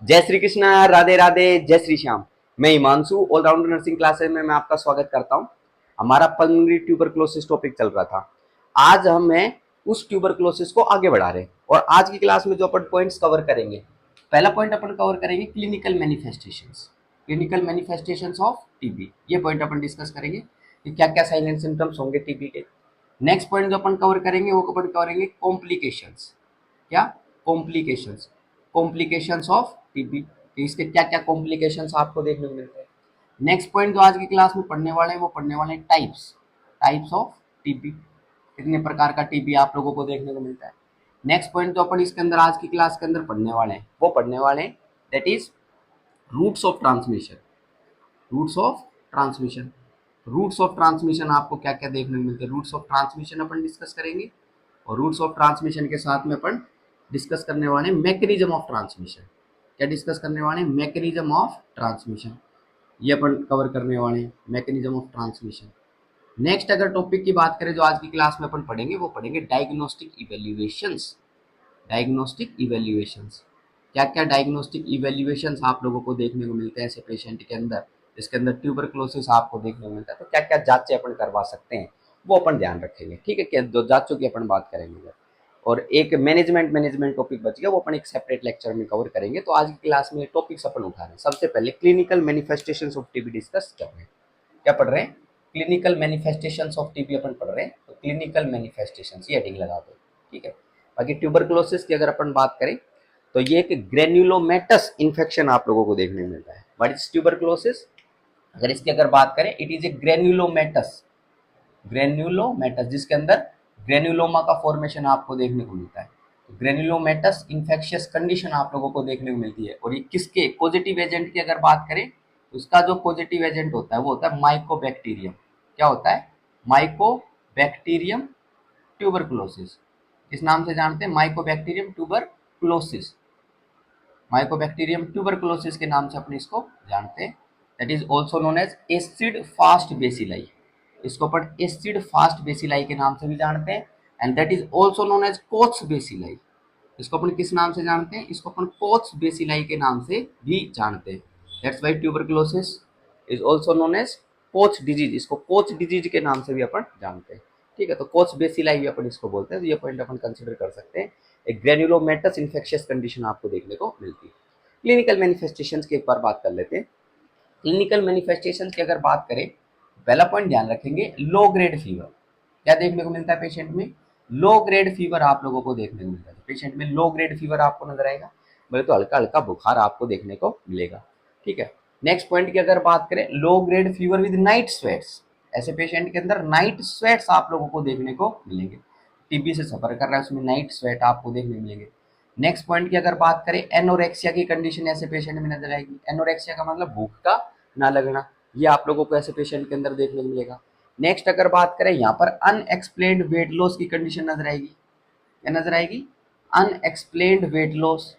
जय श्री कृष्णा, राधे राधे, जय श्री श्याम। मैं हिमांशु, ऑलराउंडर नर्सिंग क्लासेस में मैं आपका स्वागत करता हूं। हमारा पल्मोनरी ट्यूबरक्लोसिस टॉपिक चल रहा था। आज हमें उस ट्यूबरक्लोसिस को आगे बढ़ा रहे हैं और आज की क्लास में जो अपन पॉइंट्स कवर करेंगे, पहला पॉइंट अपन कवर करेंगे clinical manifestations. Clinical manifestations of TB, ये पॉइंट अपन डिस्कस करेंगे कि क्या क्या साइन एंड सिम्टम्स होंगे टीबी के। नेक्स्ट पॉइंट जो अपन कवर करेंगे वो अपन करेंगे कॉम्प्लिकेशंस। क्या? कॉम्प्लिकेशंस। कॉम्प्लिकेशंस ऑफ टीबी, इसके क्या क्या कॉम्प्लिकेशंस आपको देखने को मिलते हैं। नेक्स्ट पॉइंट जो आज की क्लास में पढ़ने वाले हैं वो पढ़ने वाले हैं टाइप्स। टाइप्स ऑफ टीबी, कितने प्रकार का टीबी आप लोगों को देखने को मिलता है। नेक्स्ट पॉइंट जो अपन इसके अंदर आज की क्लास के अंदर पढ़ने वाले हैं वो पढ़ने वाले हैं that is routes of transmission. Routes of transmission. Routes of transmission आपको क्या क्या देखने को मिलते हैं, रूट्स ऑफ ट्रांसमिशन अपन डिस्कस करेंगे। और रूट्स ऑफ ट्रांसमिशन के साथ में अपन डिस्कस करने वाले हैं मैकेनिज्म ऑफ ट्रांसमिशन। क्या डिस्कस करने वाले हैं? मैकेनिज्म ऑफ ट्रांसमिशन, ये अपन कवर करने वाले हैं, मैकेनिज्म ऑफ ट्रांसमिशन। नेक्स्ट अगर टॉपिक की बात करें जो आज की क्लास में अपन पढ़ेंगे वो पढ़ेंगे डायग्नोस्टिक इवेल्युएशंस। डायग्नोस्टिक इवेल्युएशंस, क्या क्या डायग्नोस्टिक इवेल्युएशंस आप लोगों को देखने को मिलते हैं ऐसे पेशेंट के अंदर, इसके अंदर ट्यूबरक्लोसिस आपको देखने को मिलता है, तो क्या क्या जांचें अपन करवा सकते हैं वो अपन ध्यान रखेंगे। ठीक है, क्या दो जांचों की अपन बात करेंगे। और एक मैनेजमेंट टॉपिक बच गया, वो अपन एक सेपरेट लेक्चर में कवर करेंगे। तो आज की क्लास में टॉपिक्स अपन उठा रहे हैं। सबसे पहले clinical manifestations of TB discuss कर रहे हैं। क्या पढ़ रहे हैं? क्लिनिकल मैनिफेस्टेशंस ऑफ टीबी अपन पढ़ रहे हैं। तो क्लिनिकल मैनिफेस्टेशंस, ये हेडिंग लगा दो। ठीक है। बाकी ट्यूबरक्लोसिस की अगर अपन बात करें तो ये एक ग्रेन्युलोमेटस इन्फेक्शन आप लोगों को देखने को मिलता है। What is tuberculosis? अगर इसकी अगर बात करें, इट इज ए ग्रेन्युलोमेटस। ग्रेन्युलोमेटस जिसके अंदर ग्रेन्युलोमा का फॉर्मेशन आपको देखने को मिलता है। ग्रेन्युलोमेटस इन्फेक्शियस कंडीशन आप लोगों को देखने को मिलती है। और ये किसके पॉजिटिव एजेंट की अगर बात करें तो उसका जो पॉजिटिव एजेंट होता है वो होता है माइकोबैक्टीरियम। क्या होता है? Mycobacterium tuberculosis. किस नाम से जानते हैं? Mycobacterium tuberculosis. माइकोबैक्टीरियम ट्यूबरक्लोसिस के नाम से अपने इसको जानते हैं। That is also known as acid fast bacilli. इसको अपन एसिड फास्ट बेसिलाई के नाम से भी जानते हैं। And that is also known as Koch's bacilli. इसको अपन किस नाम से जानते हैं? इसको अपन कोथ्स बेसिलाई के नाम से भी जानते हैं। That's why tuberculosis is also known as Koch disease. इसको कोच डिजीज के नाम से भी अपन जानते हैं। ठीक है, तो कोच बेसिलाई भी अपन इसको बोलते हैं। तो ये पॉइंट अपन कंसिडर कर सकते हैं। एक ग्रेन्युलोमेटस इन्फेक्शियस कंडीशन आपको देखने को मिलती है। क्लिनिकल मैनिफेस्टेशंस की एक बार बात कर लेते हैं। क्लिनिकल मैनिफेस्टेशंस की अगर बात करें, पहला पॉइंट ध्यान रखेंगे, लो ग्रेड फीवर। क्या देखने को मिलता है पेशेंट में? लो ग्रेड फीवर आप लोगों को देखने को मिलता है। पेशेंट में लो ग्रेड फीवर आपको नजर आएगा, बोले तो हल्का हल्का बुखार आपको देखने को मिलेगा। ठीक है। नेक्स्ट पॉइंट की अगर बात करें, low grade fever with night sweats. ऐसे पेशेंट के अंदर नाइट स्वेट्स आप लोगों को देखने को मिलेंगे। टीबी से सफर कर रहा है उसमें नाइट स्वेट आपको देखने को मिलेंगे। नेक्स्ट पॉइंट की अगर बात करें, एनोरेक्सिया की कंडीशन ऐसे पेशेंट में नजर आएगी। एनोरेक्सिया का मतलब भूख का ना लगना, ये आप लोगों को ऐसे पेशेंट के अंदर देखने को मिलेगा। नेक्स्ट अगर बात करें, यहाँ पर अनएक्सप्लेन्ड वेट लॉस की कंडीशन नजर आएगी। क्या नजर आएगी? Unexplained weight loss.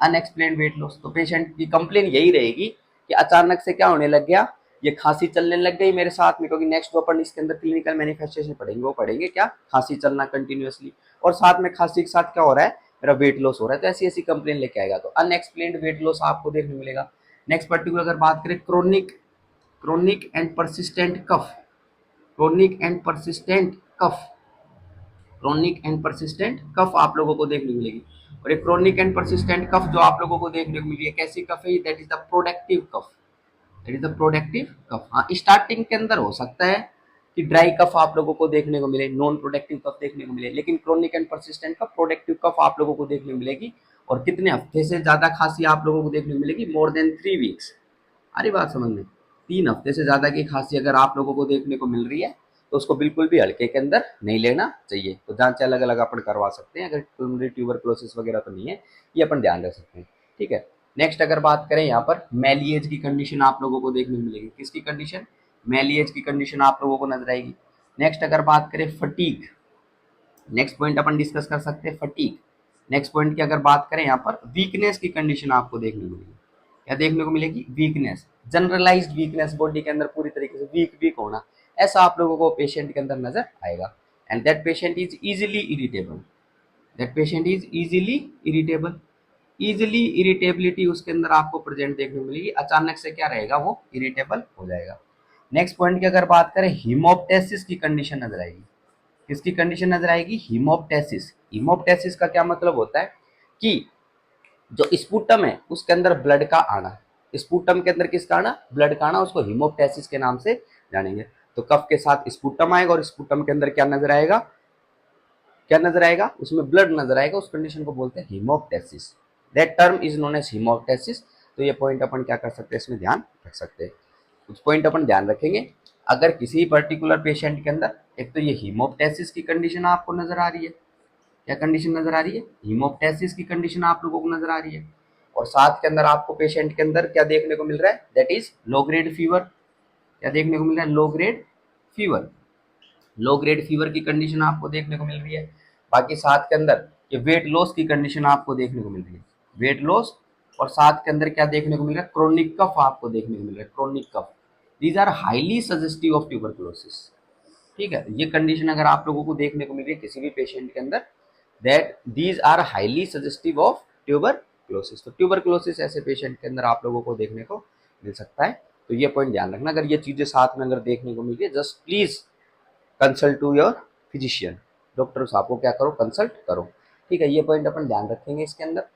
Unexplained weight loss, तो पेशेंट की कंप्लेन यही रहेगी कि अचानक से क्या होने लग गया, ये खांसी चलने लग गई मेरे साथ में। क्योंकि नेक्स्ट जो अपन इसके अंदर क्लिनिकल मैनिफेस्टेशन पढ़ेंगे वो पढ़ेंगे क्या? खांसी चलना कंटिन्यूअसली, और साथ में खांसी के साथ क्या हो रहा है, मेरा वेट लॉस हो रहा है। तो ऐसी ऐसी कंप्लेन लेके आएगा, तो अनएक्सप्लेन्ड वेट लॉस आपको देखने को मिलेगा। नेक्स्ट पर्टिकुलर अगर बात करें, chronic chronic and persistent cough. Chronic and persistent cough. Chronic and persistent cough आप लोगों को देखने को मिलेगी। और एक क्रोनिक एंड परसिस्टेंट कफ जो आप लोगों को देखने को मिली है, कैसी कफ है? That is the productive cough. That is the productive cough. हाँ, स्टार्टिंग के अंदर हो सकता है कि ड्राई कफ आप लोगों को देखने को मिले, नॉन प्रोडक्टिव कफ देखने को मिले, लेकिन chronic and persistent cough, productive cough आप लोगों को देखने को मिलेगी। और कितने हफ्ते से ज्यादा खांसी आप लोगों को देखने को मिलेगी? More than 3 weeks. अरे बात समझ में, 3 हफ्ते से ज्यादा की खांसी अगर आप लोगों को देखने को मिल रही है तो उसको बिल्कुल भी हल्के के अंदर नहीं लेना चाहिए। तो जांच अलग अलग अपन करवा सकते हैं। अगर प्लमनरी ट्यूबरक्लोसिस वगैरह तो नहीं है, ये अपन ध्यान रख सकते हैं। ठीक है। नेक्स्ट अगर बात करें, यहाँ पर मैलिएज की कंडीशन आप लोगों को देखने को मिलेगी। किसकी कंडीशन? मैलिएज की कंडीशन आप लोगों को नजर आएगी। नेक्स्ट अगर बात करें फटीग, नेक्स्ट पॉइंट अपन डिस्कस कर सकते हैं फटीग। नेक्स्ट पॉइंट की अगर बात करें, यहाँ पर वीकनेस की कंडीशन आपको देखने को मिलेगी। क्या देखने को मिलेगी? वीकनेस, जनरलाइज्ड वीकनेस, बॉडी के अंदर पूरी तरीके से वीक वीक होना, ऐसा आप लोगों को पेशेंट के अंदर नजर आएगा। And that patient is easily irritable. That patient is easily irritable. Easily irritability उसके अंदर आपको प्रेजेंट देखने को मिलेगी, अचानक से क्या रहेगा वो इरिटेबल हो जाएगा। नेक्स्ट पॉइंट की अगर बात करें, हीमोप्टेसिस की कंडीशन नजर आएगी। किसकी कंडीशन नजर आएगी? हीमोप्टेसिस। हीमोप्टेसिस का क्या मतलब होता है कि जो स्पुटम है उसके अंदर ब्लड का आना, स्पुटम के अंदर किसका आना? ब्लड का आना, उसको हीमोप्टेसिस के नाम से जानेंगे। तो कफ के साथ स्पुटम आएगा और स्पुटम के अंदर क्या नजर आएगा? क्या नजर आएगा? उसमें ब्लड नजर आएगा, उस कंडीशन को बोलते हैं haemoptysis. That term is known as haemoptysis. तो ये पॉइंट अपन क्या कर सकते हैं, इसमें ध्यान रख सकते हैं। कुछ पॉइंट अपन ध्यान रखेंगे। अगर किसी पर्टिकुलर पेशेंट के अंदर एक तो ये हीमोप्टेसिस की कंडीशन आपको नजर आ रही है, क्या कंडीशन नजर आ रही है? हीमोप्टेसिस की कंडीशन आप लोगों को नजर आ रही है, और साथ के अंदर आपको पेशेंट के अंदर क्या देखने को मिल रहा है? That is low grade fever. क्या देखने को मिल रहा है? Low grade fever. Low grade fever की कंडीशन आपको देखने को मिल रही है। बाकी साथ के अंदर ये वेट लॉस की कंडीशन आपको देखने को मिल रही है, वेट लॉस। और साथ के अंदर क्या देखने को मिल रहा है? क्रोनिक कफ आपको देखने को मिल रहा है, chronic cough. These are highly suggestive of tuberculosis. ठीक है, ये कंडीशन अगर आप लोगों को देखने को मिल रही है किसी भी पेशेंट के अंदर, that these are highly suggestive of tuberculosis. तो ट्यूबरकुलोसिस ऐसे पेशेंट के अंदर आप लोगों को देखने को मिल सकता है। तो ये पॉइंट ध्यान रखना, अगर ये चीजें साथ में अगर देखने को मिल रही है, just please consult to your physician. Doctor साहब को क्या करो? कंसल्ट करो। ठीक है, ये पॉइंट अपन ध्यान रखेंगे इसके अंदर।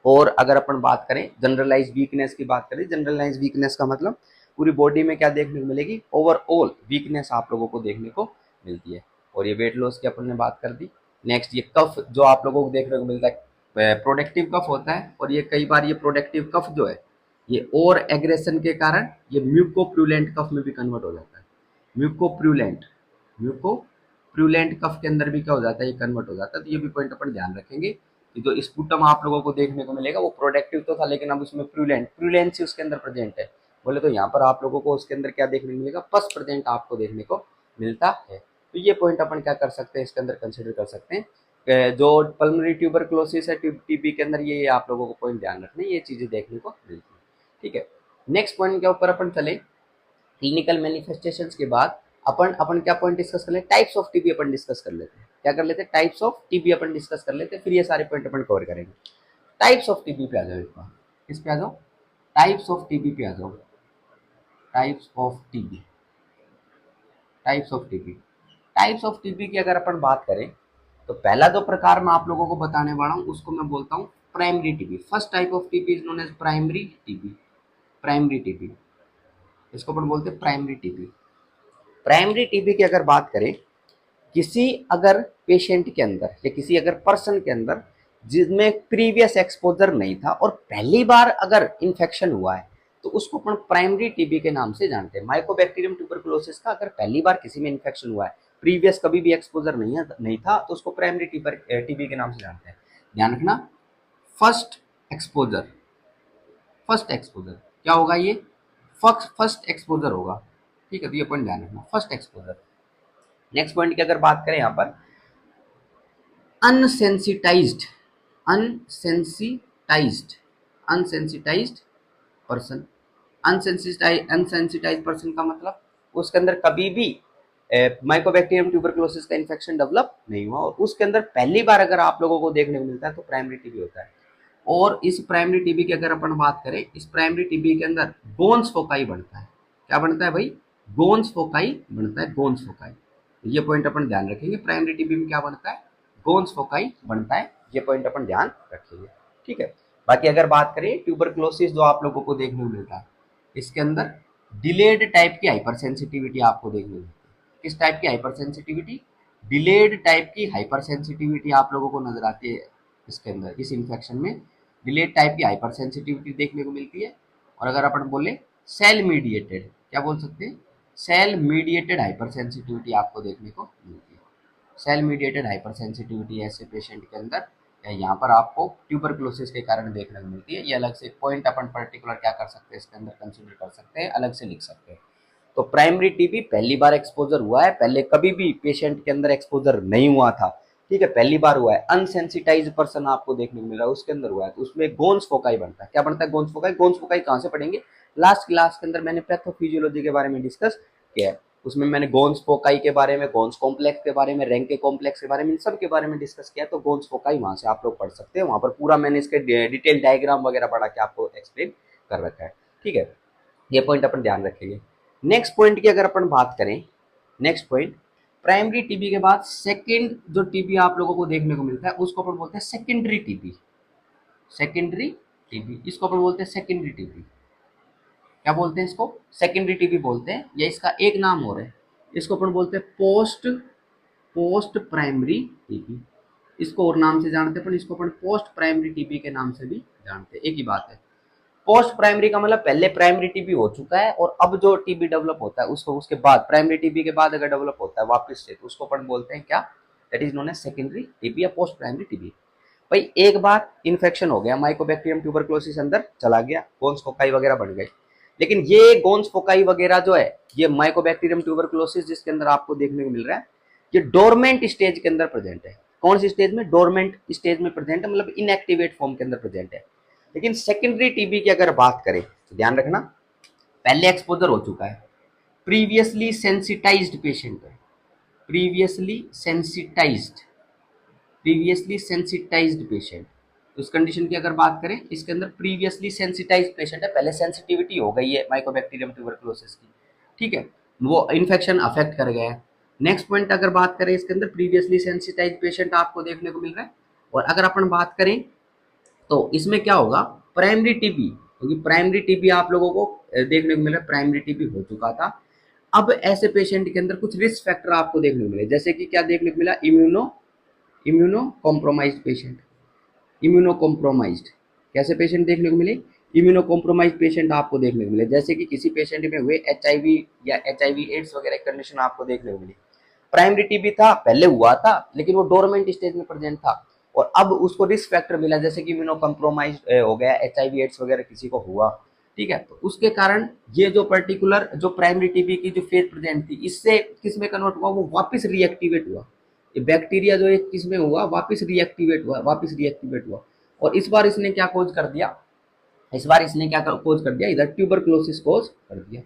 और अगर अपन बात करें जनरलाइज वीकनेस की, बात करें जनरलाइज वीकनेस का मतलब पूरी बॉडी में क्या देखने को मिलेगी? ओवरऑल वीकनेस आप लोगों को देखने को मिलती है। और ये वेट लॉस की अपन ने बात कर दी। नेक्स्ट ये कफ जो आप लोगों को देखने को मिलता है, प्रोडक्टिव कफ होता है, और ये कई बार ये प्रोडक्टिव कफ जो है ये और एग्रेशन के कारण ये म्यूकोप्रूलेंट कफ में भी कन्वर्ट हो जाता है। म्यूकोप्रूलेंट, म्यूकोप्रूलेंट कफ के अंदर भी क्या हो जाता है? ये कन्वर्ट हो जाता है। तो ये भी पॉइंट अपन ध्यान रखेंगे कि जो स्पुटम आप लोगों को देखने को मिलेगा वो प्रोडक्टिव तो था, लेकिन अब उसमें प्रूलेंसी उसके अंदर प्रेजेंट है। बोले तो यहाँ पर आप लोगों को उसके अंदर क्या देखने को मिलेगा? पस प्रेजेंट आपको देखने को मिलता है। तो ये पॉइंट अपन क्या कर सकते हैं, इसके अंदर कंसिडर कर सकते हैं। जो पल्मोनरी ट्यूबरकुलोसिस है टीबी के अंदर, ये आप लोगों को पॉइंट ध्यान रखना है, ये चीजें देखने को मिलती है। ठीक है, नेक्स्ट पॉइंट के ऊपर अपन चले। क्लिनिकल मैनिफेस्टेशंस के बाद अपन अपन क्या पॉइंट डिस्कस कर लेते हैं? Types of TB upon discuss कर लेते हैं। क्या कर लेते हैं? Types of TB upon discuss कर लेते हैं, फिर ये सारे पॉइंट अपन कवर करेंगे। टाइप्स ऑफ टीबी पे आ जाओ एक बार। किस पे आ जाओ? टाइप्स ऑफ टीबी पे आ जाओ। Types of TB, types of TB. Types of TB की अगर अपन बात करें तो पहला जो प्रकार मैं आप लोगों को बताने वाला हूँ उसको मैं बोलता हूँ primary TB. First type of TB is known as primary TB. Primary TB, इसको अपन बोलते हैं प्राइमरी टीबी। प्राइमरी टीबी की अगर बात करें, किसी अगर पेशेंट के अंदर या किसी अगर पर्सन के अंदर जिसमें प्रीवियस एक्सपोजर नहीं था और पहली बार अगर इन्फेक्शन हुआ है तो उसको अपन प्राइमरी टीबी के नाम से जानते हैं। माइकोबैक्टीरियम ट्यूबरकुलोसिस का अगर पहली बार किसी में इन्फेक्शन हुआ है, प्रीवियस कभी भी एक्सपोजर नहीं था, तो उसको प्राइमरी टीबी के नाम से जानते हैं। ध्यान रखना, फर्स्ट एक्सपोजर, फर्स्ट एक्सपोजर क्या होगा? ये फर्स्ट एक्सपोजर होगा। ठीक है, तो ये पॉइंट ध्यान रखना, फर्स्ट एक्सपोजर। नेक्स्ट पॉइंट की अगर बात करें यहाँ पर, अनसेंसिटाइज्ड, अनसेंसिटाइज्ड, अनसेंसिटाइज्ड पर्सन। अनसेंसिटाइज्ड पर्सन का मतलब उसके अंदर कभी भी माइकोबैक्टीरियम ट्यूबरकुलोसिस का इन्फेक्शन डेवलप नहीं हुआ और उसके अंदर पहली बार अगर आप लोगों को देखने को मिलता है तो प्राइमरी टीबी होता है। और इस प्राइमरी टीबी की अगर अपन बात करें, इस प्राइमरी टीबी के अंदर गोन्स फोकाई बढ़ता है। क्या बनता है भाई? गोन्स फोकाई बनता है, गोन्स फोकाई। ये पॉइंट अपन ध्यान रखेंगे, प्राइमरी टीबी में क्या बनता है? गोन्स फोकाई बनता है। ये पॉइंट अपन ध्यान रखेंगे। ठीक है, बाकी अगर बात करें ट्यूबरकुलोसिस जो आप लोगों को देखने को मिलता है, इसके अंदर डिलेड टाइप की हाइपर सेंसिटिविटी आपको देखने को मिलती है। किस टाइप की हाइपर सेंसिटिविटी? डिलेड टाइप की हाइपर सेंसिटिविटी आप लोगों को नजर आती है इसके अंदर, इस इन्फेक्शन में डिलेड टाइप की हाइपर सेंसिटिविटी देखने को मिलती है। और अगर अपन बोले सेल मीडिएटेड, क्या बोल सकते हैं? सेल मीडिएटेड हाइपर सेंसिटिविटी आपको देखने को मिलती है। सेल मीडिएटेड हाइपर सेंसिटिविटी ऐसे पेशेंट के अंदर यहाँ पर आपको ट्यूबरकुलोसिस के कारण देखने को मिलती है। ये अलग से पॉइंट अपन पर्टिकुलर क्या कर सकते हैं, इसके अंदर कंसिडर कर सकते हैं, अलग से लिख सकते हैं। तो प्राइमरी टीबी पहली बार एक्सपोजर हुआ है, पहले कभी भी पेशेंट के अंदर एक्सपोजर नहीं हुआ था। ठीक है, पहली बार हुआ है, अनसेंसिटाइज पर्सन आपको देखने को मिल रहा है, उसके अंदर हुआ है, तो उसमें गोन्स फोकाई बनता है। क्या बनता है? गोन्स फोकाई। गोन्स फोकाई कहाँ से पढ़ेंगे? लास्ट क्लास के अंदर मैंने पैथोफिजियोलॉजी के बारे में डिस्कस किया है। उसमें मैंने गोन्स फोकाई के बारे में, गोन्स कॉम्प्लेक्स के बारे में, रैंके कॉम्प्लेक्स के बारे में, इन सब के बारे में डिस्कस किया। तो गोन्स फोकाई वहां से आप लोग पढ़ सकते हैं, वहां पर पूरा मैंने इसके डिटेल डायग्राम वगैरह पढ़ा के आपको एक्सप्लेन कर रखा है। ठीक है, ये पॉइंट अपन ध्यान रखेंगे। नेक्स्ट पॉइंट की अगर अपन बात करें, नेक्स्ट पॉइंट, प्राइमरी टीबी के बाद सेकेंड जो टीबी आप लोगों को देखने को मिलता है उसको अपन बोलते हैं सेकेंडरी टीबी। सेकेंडरी टीबी, इसको अपन बोलते हैं सेकेंडरी टीबी। क्या बोलते हैं इसको? सेकेंडरी टीबी बोलते हैं, या इसका एक नाम और है, इसको अपन बोलते हैं पोस्ट पोस्ट प्राइमरी टीबी। इसको और नाम से जानते हैं, पर इसको अपन पोस्ट प्राइमरी टीबी के नाम से भी जानते हैं, एक ही बात है। पोस्ट प्राइमरी का मतलब पहले प्राइमरी टीबी हो चुका है और अब जो टीबी डेवलप होता है उसको, उसके बाद प्राइमरी टीबी के बाद अगर डेवलप होता है वापस से, तो उसको अपन बोलते हैं क्या? That is known as secondary TB या पोस्ट प्राइमरी टीबी। भाई एक बार इन्फेक्शन हो गया, माइकोबैक्टीरियम ट्यूबरक्लोसिस अंदर चला गया, गोन्स फोकाई वगैरह बन गए, लेकिन ये गोन्स फोकाई वगैरह जो है, ये माइकोबैक्टीरियम ट्यूबरक्लोसिस जिसके अंदर आपको देखने को मिल रहा है, ये डोरमेंट स्टेज के अंदर प्रेजेंट है। कौन सी स्टेज में? डोरमेंट स्टेज में प्रेजेंट है, मतलब इनएक्टिवेट फॉर्म के अंदर प्रेजेंट है। लेकिन सेकेंडरी टीबी की अगर बात करें तो ध्यान रखना, पहले एक्सपोजर हो चुका है, प्रीवियसली सेंसिटाइज्ड पेशेंट है, previously sensitised, previously sensitised patient. उस कंडीशन की अगर बात करें, इसके अंदर प्रीवियसली सेंसिटाइज्ड पेशेंट है, पहले सेंसिटिविटी हो गई है माइकोबैक्टीरियम ट्यूबरक्लोसिस की, ठीक है, वो इन्फेक्शन अफेक्ट कर गया है। नेक्स्ट पॉइंट अगर बात करें, इसके अंदर प्रीवियसली सेंसिटाइज्ड पेशेंट आपको देखने को मिल रहा है। और अगर अपन बात करें तो इसमें क्या होगा, प्राइमरी टीबी, क्योंकि प्राइमरी टीबी आप लोगों को देखने को मिला, प्राइमरी टीबी हो चुका था। अब ऐसे पेशेंट के अंदर कुछ रिस्क फैक्टर आपको देखने को मिले, जैसे कि क्या देखने को मिला? Immuno compromised patient, immuno compromised कैसे पेशेंट देखने को मिले? इम्यूनो कॉम्प्रोमाइज्ड पेशेंट आपको देखने को मिले, जैसे कि किसी पेशेंट में हुए एचआईवी या एचआईवी एड्स वगैरह कंडीशन आपको देखने को मिली। प्राइमरी टीबी था, पहले हुआ था, लेकिन वो डोरमेंट स्टेज में प्रेजेंट था, और अब उसको रिस्क फैक्टर मिला, जैसे कि इम्यूनो कॉम्प्रोमाइज हो गया, एचआईवी एड्स वगैरह किसी को हुआ, ठीक है, तो उसके कारण ये जो पर्टिकुलर जो प्राइमरी टीबी की जो फेज प्रेजेंट थी, इससे किस में कन्वर्ट हुआ? वो वापस रीएक्टिवेट हुआ, ये बैक्टीरिया जो एक किस में हुआ? वापस रिएक्टिवेट हुआ, वापस रिएक्टिवेट हुआ। और इस बार इसने क्या कोज कर दिया? इस बार इसने क्या कोज कर दिया? इधर ट्यूबरक्लोसिस कोज कर दिया,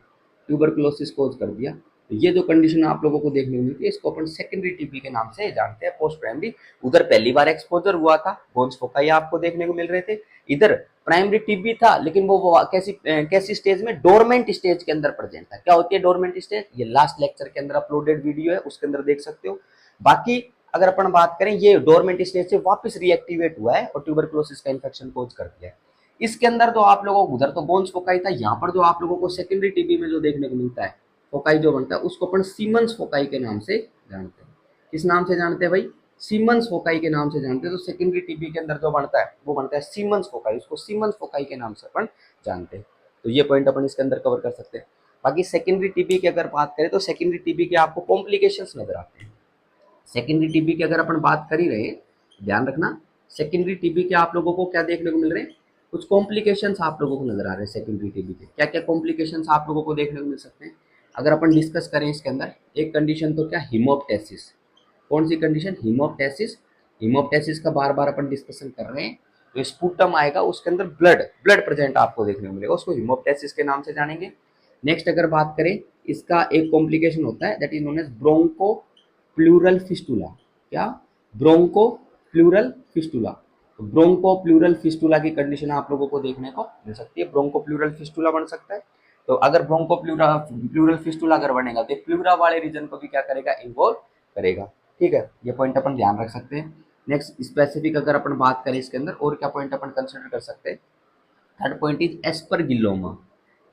ट्यूबरक्लोसिस कोज कर दिया। तो ये जो कंडीशन आप लोगों को देखने को मिलती है, इसको अपन सेकेंडरी टीबी के नाम से जानते हैं, पोस्ट प्राइमरी। उधर पहली बार एक्सपोजर हुआ था, गोन्स फोकाई आपको देखने को मिल रहे थे, इधर प्राइमरी टीबी था, लेकिन वो कैसी स्टेज में? डोरमेंट स्टेज के अंदर प्रेजेंट था। क्या होती है डोरमेंट स्टेज? ये लास्ट लेक्चर के अंदर अपलोडेड वीडियो है, उसके अंदर देख सकते हो। बाकी अगर अपन बात करें, ये डोरमेंट स्टेज से वापस रिएक्टिवेट हुआ है और ट्यूबरक्लोसिस का इन्फेक्शन कोज कर दिया है। इसके अंदर जो आप लोगों को, उधर तो गोन्स फोकाई था, यहाँ पर जो आप लोगों को सेकेंडरी टीबी में जो देखने को मिलता है, फोकाई जो बनता है, उसको अपन सीमंस फोकाई के नाम से जानते हैं। किस नाम से जानते हैं भाई? सीमंस फोकाई के नाम से जानते हैं। तो सेकेंडरी टीबी के अंदर जो बनता है वो बनता है सीमंस फोकाई, उसको सीमंस फोकाई के नाम से अपन जानते हैं। तो ये पॉइंट अपन इसके अंदर कवर कर सकते हैं। बाकी सेकेंडरी टीबी की अगर बात करें तो सेकेंडरी टीबी के आपको कॉम्प्लिकेशंस नजर आते हैं। सेकेंडरी टीबी की अगर अपन बात कर ही रहे, ध्यान रखना, सेकेंडरी टीबी के आप लोगों को क्या देखने को मिल रहे हैं? कुछ कॉम्प्लिकेशंस आप लोगों को नजर आ रहे हैं सेकेंडरी टीबी के। क्या क्या कॉम्प्लिकेशंस आप लोगों को देखने को मिल सकते हैं? अगर अपन डिस्कस करें इसके अंदर, एक कंडीशन तो क्या? हीमोप्टेसिस। कौन सी कंडीशन? हीमोप्टेसिस। हीमोप्टेसिस का बार बार अपन डिस्कशन कर रहे हैं। तो स्पूटम आएगा, उसके अंदर ब्लड ब्लड प्रेजेंट आपको देखने को मिलेगा, उसको हीमोप्टेसिस के नाम से जानेंगे। नेक्स्ट अगर बात करें, इसका एक कॉम्प्लिकेशन होता है, that is known as bronchopleural fistula. क्या? Bronchopleural fistula. तो ब्रोंको प्लूरल फिस्टुला की कंडीशन आप लोगों को देखने को मिल सकती है, ब्रोंको प्लूरल फिस्टुला बन सकता है। तो अगर ब्रोंको प्लूरल फिस्टुला अगर बनेगा तो प्लूरा वाले रीजन को भी क्या करेगा? इन्वॉल्व करेगा, ठीक है, ये पॉइंट अपन ध्यान रख सकते हैं। नेक्स्ट स्पेसिफिक अगर अपन बात करें इसके अंदर, और क्या पॉइंट अपन कंसिडर कर सकते हैं? Third point is aspergilloma.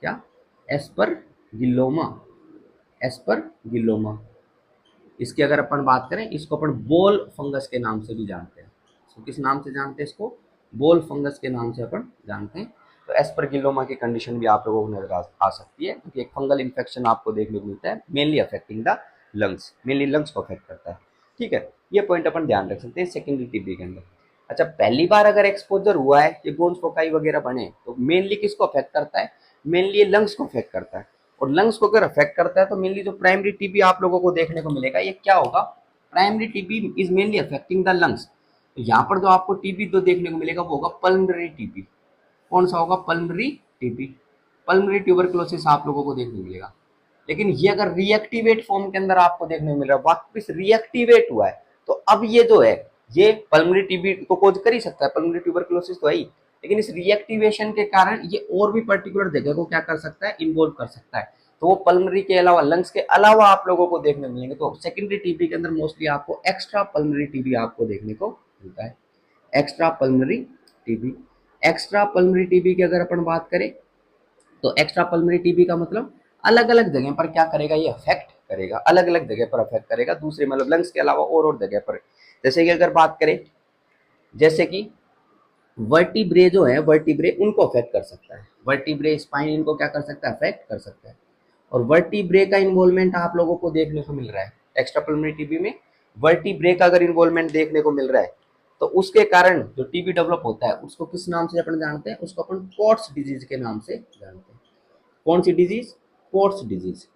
क्या? एस्परगिलोमा, एस्परगिलोमा। इसकी अगर अपन बात करें, इसको अपन बोल फंगस के नाम से भी जानते हैं। तो किस नाम से जानते हैं इसको? बोल फंगस के नाम से अपन जानते हैं। तो एस्परगिलोमा की कंडीशन भी आप लोगों को नजर आ सकती है, क्योंकि एक फंगल इन्फेक्शन आपको देखने को मिलता है, mainly affecting the lungs, mainly lungs को अफेक्ट करता है, ठीक है, ये पॉइंट अपन ध्यान रख सकते हैं सेकेंडरी टीबी के अंदर। अच्छा, पहली बार अगर एक्सपोजर हुआ है, ये गोन्स फोकाई वगैरह बने, तो मेनली किसको अफेक्ट करता है? मेनली ये लंग्स को अफेक्ट करता है। और लंग्स को अगर अफेक्ट करता है तो मेनली जो प्राइमरी टीबी आप लोगों को देखने को मिलेगा, ये क्या होगा? Primary TB is mainly affecting the lungs. तो यहाँ पर जो आपको टीबी जो देखने को मिलेगा वो होगा पल्मोनरी टीबी। कौन सा होगा? Pulmonary TB. पल्मोनरी ट्यूबरक्लोसिस आप लोगों को देखने को मिलेगा। लेकिन ये अगर रिएक्टिवेट फॉर्म के अंदर आपको देखने को मिल रहा है, वापस रिएक्टिवेट हुआ है, तो अब ये जो है ये पल्मोनरी टीबी को कोज कर ही सकता है, पल्मोनरी ट्यूबरकुलोसिस तो है ही, लेकिन इस रिएक्टिवेशन के कारण ये और भी पर्टिकुलर जगह को क्या कर सकता है, इन्वॉल्व कर सकता है। तो वो पल्मोनरी के अलावा, लंग्स के अलावा आप लोगों को देखने मिलेंगे। तो सेकेंडरी टीबी के अंदर मोस्टली आपको एक्स्ट्रा पल्मोनरी टीबी आपको देखने को मिलता है। Extra pulmonary TB, extra pulmonary TB की अगर अपन बात करें तो एक्स्ट्रा पल्मोनरी टीबी का मतलब अलग अलग जगह पर क्या करेगा, ये अफेक्ट करेगा, अलग अलग जगह पर अफेक्ट करेगा, दूसरे मतलब लंग्स के अलावा और जगह पर। जैसे कि अगर बात करें, जैसे कि वर्टिब्रे जो है, वर्टिब्रे उनको अफेक्ट कर सकता है, वर्टिब्रे स्पाइन इनको क्या कर सकता है, अफेक्ट कर सकता है। और वर्टिब्रे का इन्वॉल्वमेंट आप लोगों को देखने को मिल रहा है एक्स्ट्रा पल्मोनरी टीबी में। वर्टिब्रे का अगर इन्वॉल्वमेंट देखने को मिल रहा है तो उसके कारण जो टीबी डेवलप होता है उसको किस नाम से अपन जानते हैं, उसको अपन पोर्ट्स डिजीज के नाम से जानते हैं। कौन सी डिजीज, पोर्ट्स डिजीज।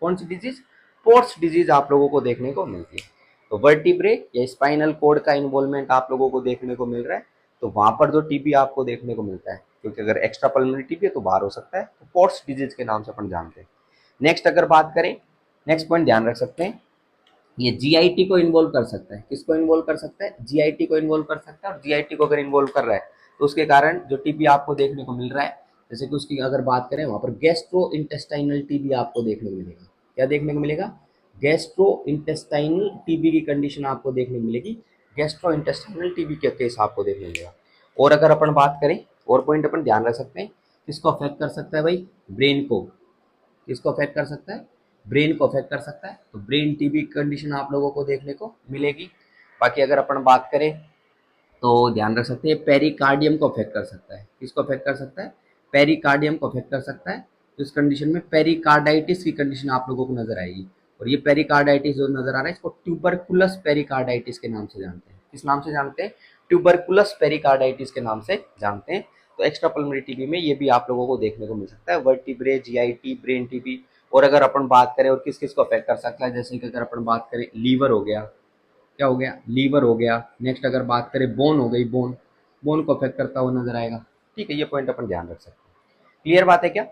कौन सी डिजीज, पोर्ट्स डिजीज आप लोगों को देखने को मिलती है। तो वर्टिब्रे या स्पाइनल कोड का इन्वॉल्वमेंट आप लोगों को देखने को मिल रहा है, तो वहां पर जो टीबी आपको देखने को मिलता है, क्योंकि अगर एक्स्ट्रा पल्मोनरी टीबी है तो बाहर हो सकता है, तो पोर्ट्स डिजीज के नाम से अपन जानते हैं। नेक्स्ट अगर बात करें, नेक्स्ट पॉइंट ध्यान रख सकते हैं, ये जीआईटी को इन्वॉल्व कर सकता है। किसको इन्वॉल्व कर सकता है, जीआईटी को इन्वॉल्व कर सकता है। और जीआईटी को अगर इन्वॉल्व कर रहा है तो उसके कारण जो टीबी आपको देखने को मिल रहा है, जैसे कि उसकी अगर बात करें, वहां पर गैस्ट्रो इंटेस्टाइनल टीबी आपको देखने को मिलेगा। क्या देखने को मिलेगा, गैस्ट्रो इंटेस्टाइनल टीबी की कंडीशन आपको देखने को मिलेगी, गैस्ट्रो इंटेस्टाइनल टीबी का केस आपको देखने को मिलेगा। और अगर अपन बात करें, और पॉइंट अपन ध्यान रख सकते हैं, किसको अफेक्ट कर सकता है भाई, ब्रेन को। किसको अफेक्ट कर सकता है, ब्रेन को अफेक्ट कर सकता है। तो ब्रेन टीबी कंडीशन आप लोगों को देखने को मिलेगी। बाकी अगर अपन बात करें तो ध्यान रख सकते हैं, पेरिकार्डियम को अफेक्ट कर सकता है। किसको अफेक्ट कर सकता है, पेरिकार्डियम को अफेक्ट कर सकता है। तो इस कंडीशन में पेरिकार्डाइटिस की कंडीशन आप लोगों को नजर आएगी। और ये पेरिकार्डाइटिस जो नजर आ रहा है, इसको ट्यूबरकुलस पेरिकार्डाइटिस के नाम से जानते हैं। किस नाम से जानते हैं, ट्यूबरकुलस पेरिकार्डाइटिस के नाम से जानते हैं। तो एक्स्ट्रा पल्मोनरी टीबी में ये भी आप लोगों को देखने को मिल सकता है, वर्टिब्रे, जीआईटी, ब्रेन टीबी। और अगर अपन बात करें और किस किस को अफेक्ट कर सकता है, जैसे कि अगर अपन बात करें, लीवर हो गया, क्या हो गया, लीवर हो गया। नेक्स्ट अगर बात करें, बोन हो गई, बोन, बोन को अफेक्ट करता हुआ नजर आएगा। ठीक है, ये पॉइंट अपन ध्यान रख सकते हैं। क्लियर बात है क्या।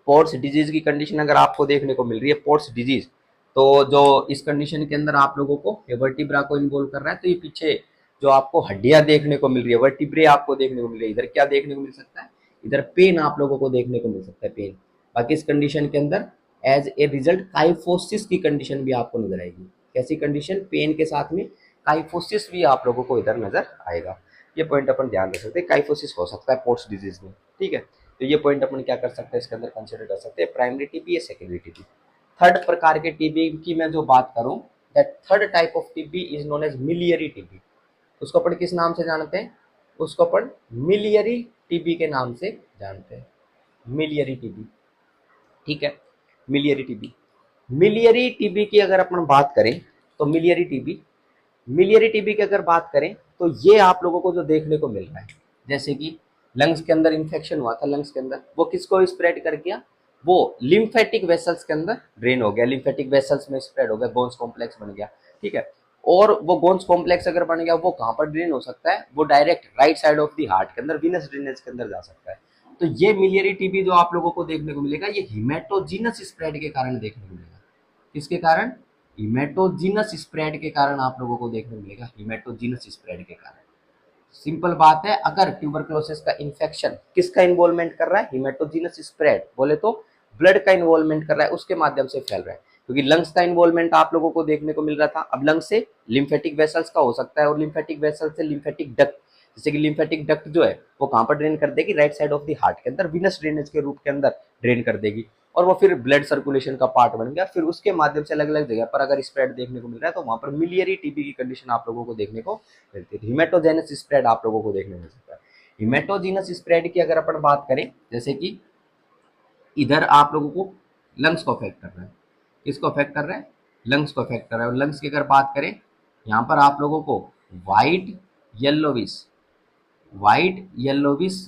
पोर्ट्स डिजीज की कंडीशन अगर आपको देखने को मिल रही है, पोर्ट्स डिजीज, तो जो इस कंडीशन के अंदर आप लोगों को वर्टिब्रा को इन्वॉल्व कर रहा है, तो ये पीछे जो आपको हड्डियां देखने को मिल रही है, वर्टिब्रे आपको देखने को मिल रही है, इधर क्या देखने को मिल सकता है, इधर पेन आप लोगों को देखने को मिल सकता है, पेन। बाकी इस कंडीशन के अंदर एज ए रिजल्ट काइफोसिस की कंडीशन भी आपको नजर आएगी। कैसी कंडीशन, पेन के साथ में काइफोसिस भी आप लोगों को इधर नजर आएगा। ये पॉइंट अपन ध्यान रख सकते हैं, काइफोसिस हो सकता है पोर्ट्स डिजीज में। ठीक है, तो ये पॉइंट अपन क्या कर सकते हैं, इसके अंदर कंसिडर कर सकते हैं, प्राइमरी टीबी या सेकेंडरी टीबी। थर्ड प्रकार के टीबी की मैं जो बात करूं, that third type of TB is known as miliary TB. उसको अपन किस नाम से जानते हैं, उसको अपन मिलियरी टीबी के नाम से जानते हैं, मिलियरी टीबी। ठीक है, मिलियरी टीबी। मिलियरी टीबी की अगर अपन बात करें तो मिलियरी टीबी, मिलियरी टीबी की अगर बात करें तो ये आप लोगों को जो देखने को मिल रहा है, जैसे कि लंग्स के अंदर इन्फेक्शन हुआ था, लंग्स के अंदर वो किसको स्प्रेड कर गया, वो लिम्फेटिक वेसल्स के अंदर ड्रेन हो गया, लिम्फेटिक वेसल्स में स्प्रेड हो गया, गोन्स कॉम्प्लेक्स बन गया। ठीक है, और वो गोन्स कॉम्प्लेक्स अगर बन गया, वो कहाँ पर ड्रेन हो सकता है, वो direct right side of the heart के अंदर वीनस ड्रेनेज के अंदर जा सकता है। तो ये मिलियरी टीबी जो आप लोगों को देखने को मिलेगा, ये हिमेटोजीनस स्प्रेड के कारण देखने को मिलेगा। किसके कारण, हिमेटोजीनस स्प्रेड के कारण आप लोगों को देखने को मिलेगा, हिमेटोजीनस स्प्रेड के कारण। सिंपल बात है, अगर ट्यूबरकुलोसिस का इन्फेक्शन किसका इन्वॉल्वमेंट कर रहा है, हिमेटोजीनस स्प्रेड, बोले तो ब्लड का इन्वॉल्वमेंट कर रहा है, उसके माध्यम से फैल रहा है। क्योंकि लंग्स का इन्वॉल्वमेंट आप लोगों को देखने को मिल रहा था, अब लंग्स से लिम्फेटिक वेसल्स का हो सकता है, और लिम्फेटिक वेसल से लिम्फेटिक डक्ट, जैसे कि लिम्फेटिक डक्ट जो है वो कहाँ पर ड्रेन कर देगी, right side of the heart के अंदर विनस ड्रेनेज के रूप के अंदर ड्रेन कर देगी, और वो फिर ब्लड सर्कुलेशन का पार्ट बन गया। फिर उसके माध्यम से अलग अलग जगह पर अगर स्प्रेड देखने को मिल रहा है, तो वहां पर मिलियरी टीबी की कंडीशन आप लोगों को देखने को मिलती है। हिमेटोजेनस स्प्रेड आप लोगों को देखने को मिल सकता है। हिमेटोजीनस स्प्रेड की अगर अपन बात करें, जैसे कि इधर आप लोगों को लंग्स को अफेक्ट कर रहा है, किसको अफेक्ट कर रहा है, लंग्स को अफेक्ट कर रहा है। और लंग्स की अगर बात करें, यहाँ पर आप लोगों को white yellowish, white yellowish,